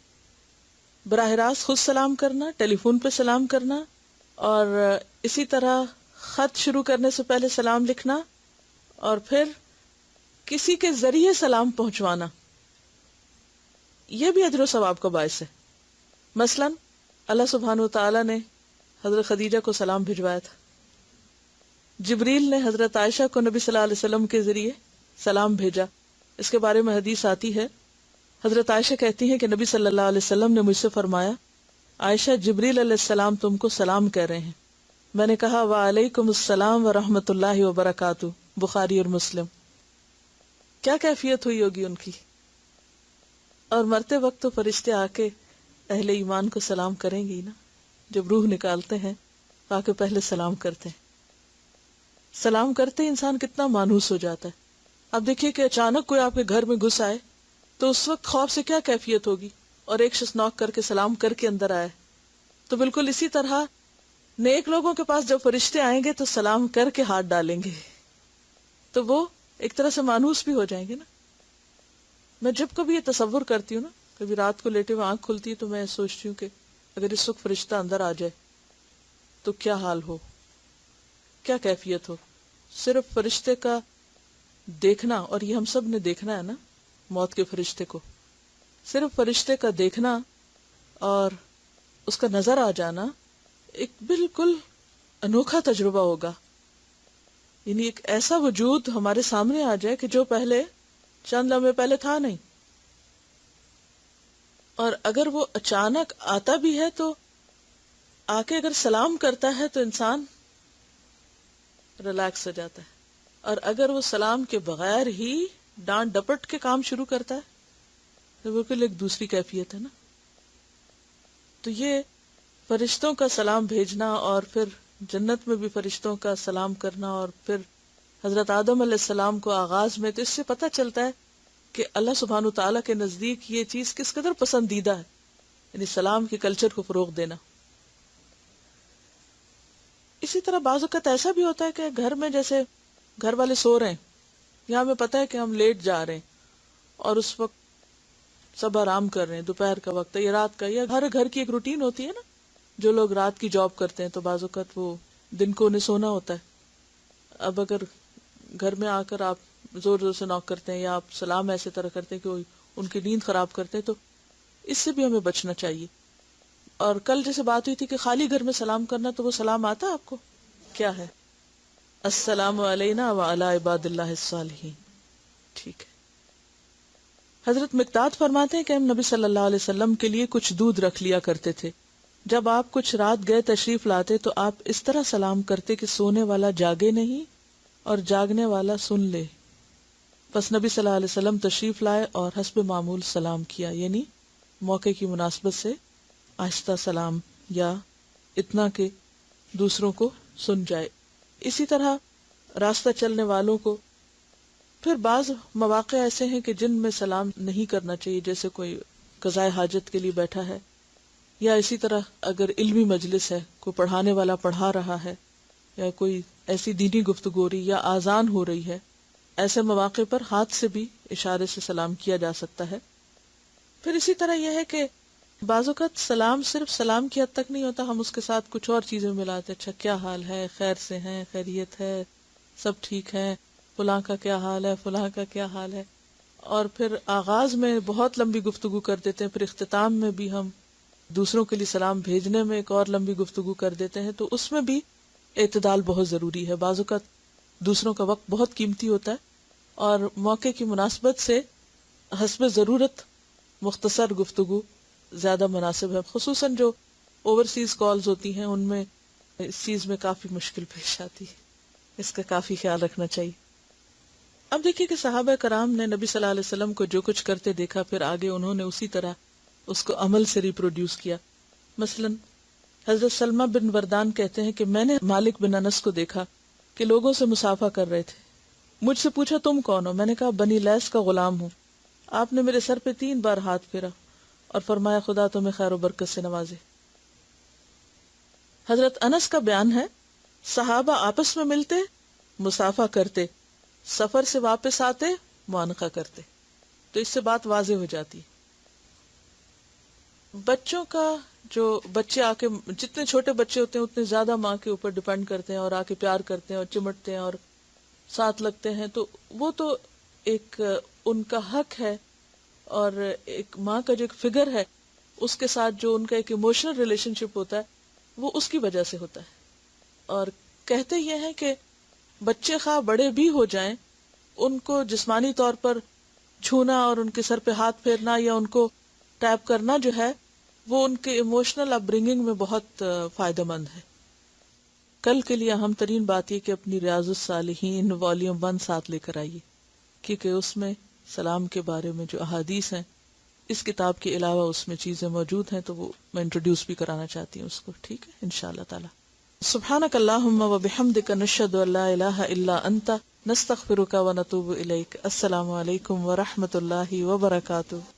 براہ راست خود سلام کرنا، ٹیلی فون پہ سلام کرنا، اور اسی طرح خط شروع کرنے سے پہلے سلام لکھنا، اور پھر کسی کے ذریعے سلام پہنچوانا، یہ بھی اجر و ثواب کا باعث ہے. مثلا اللہ سبحانہ وتعالی نے حضرت خدیجہ کو سلام بھجوایا تھا، جبریل نے حضرت عائشہ کو نبی صلی اللہ علیہ وسلم کے ذریعے سلام بھیجا. اس کے بارے میں حدیث آتی ہے، حضرت عائشہ کہتی ہیں کہ نبی صلی اللہ علیہ وسلم نے مجھ سے فرمایا، عائشہ جبریل علیہ السلام تم کو سلام کہہ رہے ہیں. میں نے کہا وعلیکم السلام ورحمۃ اللہ وبرکاتہ. بخاری اور مسلم. کیا کیفیت ہوئی ہوگی ان کی. اور مرتے وقت تو فرشتے آ کے اہل ایمان کو سلام کریں گی نا. جب روح نکالتے ہیں آ کے پہلے سلام کرتے ہیں. سلام کرتے انسان کتنا مانوس ہو جاتا ہے. اب دیکھیے کہ اچانک کوئی آپ کے گھر میں گھس آئے تو اس وقت خوف سے کیا کیفیت ہوگی، اور ایک شخص نوک کر کے سلام کر کے اندر آئے. تو بالکل اسی طرح نیک لوگوں کے پاس جب فرشتے آئیں گے تو سلام کر کے ہاتھ ڈالیں گے، تو وہ ایک طرح سے مانوس بھی ہو جائیں گے نا. میں جب کبھی یہ تصور کرتی ہوں نا، کبھی رات کو لیٹے ہوئے آنکھ کھلتی ہے تو میں سوچتی ہوں کہ اگر اس وقت فرشتہ اندر آ جائے تو کیا حال ہو، کیا کیفیت ہو. صرف فرشتے کا دیکھنا، اور یہ ہم سب نے دیکھنا ہے نا موت کے فرشتے کو، صرف فرشتے کا دیکھنا اور اس کا نظر آ جانا ایک بالکل انوکھا تجربہ ہوگا. یعنی ایک ایسا وجود ہمارے سامنے آ جائے کہ جو پہلے چند لمحے پہلے تھا نہیں. اور اگر وہ اچانک آتا بھی ہے تو آ کے اگر سلام کرتا ہے تو انسان ریلیکس ہو جاتا ہے، اور اگر وہ سلام کے بغیر ہی ڈانٹ ڈپٹ کے کام شروع کرتا ہے تو بالکل ایک دوسری کیفیت ہے نا. تو یہ فرشتوں کا سلام بھیجنا، اور پھر جنت میں بھی فرشتوں کا سلام کرنا، اور پھر حضرت آدم علیہ السلام کو آغاز میں، تو اس سے پتہ چلتا ہے کہ اللہ سبحانہ تعالیٰ کے نزدیک یہ چیز کس قدر پسندیدہ ہے، یعنی سلام کے کلچر کو فروغ دینا. اسی طرح بعض اوقات ایسا بھی ہوتا ہے کہ گھر میں جیسے گھر والے سو رہے ہیں، یا ہمیں پتہ ہے کہ ہم لیٹ جا رہے ہیں، اور اس وقت سب آرام کر رہے ہیں، دوپہر کا وقت ہے یا رات کا، یا ہر گھر کی ایک روٹین ہوتی ہے نا. جو لوگ رات کی جاب کرتے ہیں تو بعض اوقات وہ دن کو انہیں سونا ہوتا ہے. اب اگر گھر میں آ کر آپ زور زور سے ناک کرتے ہیں یا آپ سلام ایسے طرح کرتے ہیں کہ ان کی نیند خراب کرتے ہیں، تو اس سے بھی ہمیں بچنا چاہیے. اور کل جیسے بات ہوئی تھی کہ خالی گھر میں سلام کرنا، تو وہ سلام آتا ہے آپ کو کیا ہے؟ السلام علینا وعلی عباد اللہ الصالحین. ٹھیک ہے. حضرت مقداد فرماتے ہیں کہ ہم نبی صلی اللہ علیہ وسلم کے لیے کچھ دودھ رکھ لیا کرتے تھے. جب آپ کچھ رات گئے تشریف لاتے تو آپ اس طرح سلام کرتے کہ سونے والا جاگے نہیں اور جاگنے والا سن لے. پس نبی صلی اللہ علیہ وسلم تشریف لائے اور حسب معمول سلام کیا، یعنی موقع کی مناسبت سے آہستہ سلام، یا اتنا کہ دوسروں کو سن جائے. اسی طرح راستہ چلنے والوں کو. پھر بعض مواقع ایسے ہیں کہ جن میں سلام نہیں کرنا چاہیے، جیسے کوئی قضائے حاجت کے لیے بیٹھا ہے، یا اسی طرح اگر علمی مجلس ہے، کوئی پڑھانے والا پڑھا رہا ہے، یا کوئی ایسی دینی گفتگو ہو رہی یا آذان ہو رہی ہے، ایسے مواقع پر ہاتھ سے بھی اشارے سے سلام کیا جا سکتا ہے. پھر اسی طرح یہ ہے کہ بعض اوقات سلام صرف سلام کی حد تک نہیں ہوتا، ہم اس کے ساتھ کچھ اور چیزیں ملاتے. اچھا کیا حال ہے، خیر سے ہیں، خیریت ہے، سب ٹھیک ہے، فلاں کا کیا حال ہے، فلاں کا کیا حال ہے. اور پھر آغاز میں بہت لمبی گفتگو کر دیتے ہیں، پھر اختتام میں بھی ہم دوسروں کے لیے سلام بھیجنے میں ایک اور لمبی گفتگو کر دیتے ہیں. تو اس میں بھی اعتدال بہت ضروری ہے. بعض اوقات دوسروں کا وقت بہت قیمتی ہوتا ہے، اور موقع کی مناسبت سے حسب ضرورت مختصر گفتگو زیادہ مناسب ہے. خصوصاً جو اوورسیز کالز ہوتی ہیں ان میں اس چیز میں کافی مشکل پیش آتی ہے. اس کا کافی خیال رکھنا چاہیے. اب دیکھیے کہ صحابہ کرام نے نبی صلی اللہ علیہ وسلم کو جو کچھ کرتے دیکھا، پھر آگے انہوں نے اسی طرح اس کو عمل سے ریپروڈیوس کیا. مثلا حضرت سلمہ بن وردان کہتے ہیں کہ میں نے مالک بن انس کو دیکھا کہ لوگوں سے مصافحہ کر رہے تھے. مجھ سے پوچھا تم کون ہو؟ میں نے کہا بنی لیس کا غلام ہوں. آپ نے میرے سر پہ 3 بار ہاتھ پھیرا اور فرمایا خدا تمہیں خیر و برکت سے نوازے. حضرت انس کا بیان ہے صحابہ آپس میں ملتے، مصافحہ کرتے، سفر سے واپس آتے، معانقہ کرتے. تو اس سے بات واضح ہو جاتی. بچوں کا جو بچے آ کے جتنے چھوٹے بچے ہوتے ہیں اتنے زیادہ ماں کے اوپر ڈیپینڈ کرتے ہیں اور آ کے پیار کرتے ہیں اور چمٹتے ہیں اور ساتھ لگتے ہیں، تو وہ تو ایک ان کا حق ہے. اور ایک ماں کا جو ایک فگر ہے اس کے ساتھ جو ان کا ایک ایموشنل ریلیشن شپ ہوتا ہے وہ اس کی وجہ سے ہوتا ہے. اور کہتے یہ ہیں کہ بچے خواہ بڑے بھی ہو جائیں، ان کو جسمانی طور پر چھونا اور ان کے سر پہ ہاتھ پھیرنا یا ان کو ٹیپ کرنا جو ہے وہ ان کے ایموشنل اپ برنگنگ میں بہت فائدہ مند ہے. کل کے لیے اہم ترین بات یہ کہ اپنی ریاض الصالحین والیوم 1 ساتھ لے کر آئیے، کیونکہ اس میں سلام کے بارے میں جو احادیث ہیں اس کتاب کے علاوہ اس میں چیزیں موجود ہیں، تو وہ میں انٹروڈیوس بھی کرانا چاہتی ہوں اس کو. ٹھیک ہے انشاءاللہ تعالی. سبحانک اللہم و بحمدک نشہد ان لا الہ الا انت نستغفرک و نتوب الیک. السلام علیکم و رحمۃ اللہ وبرکاتہ.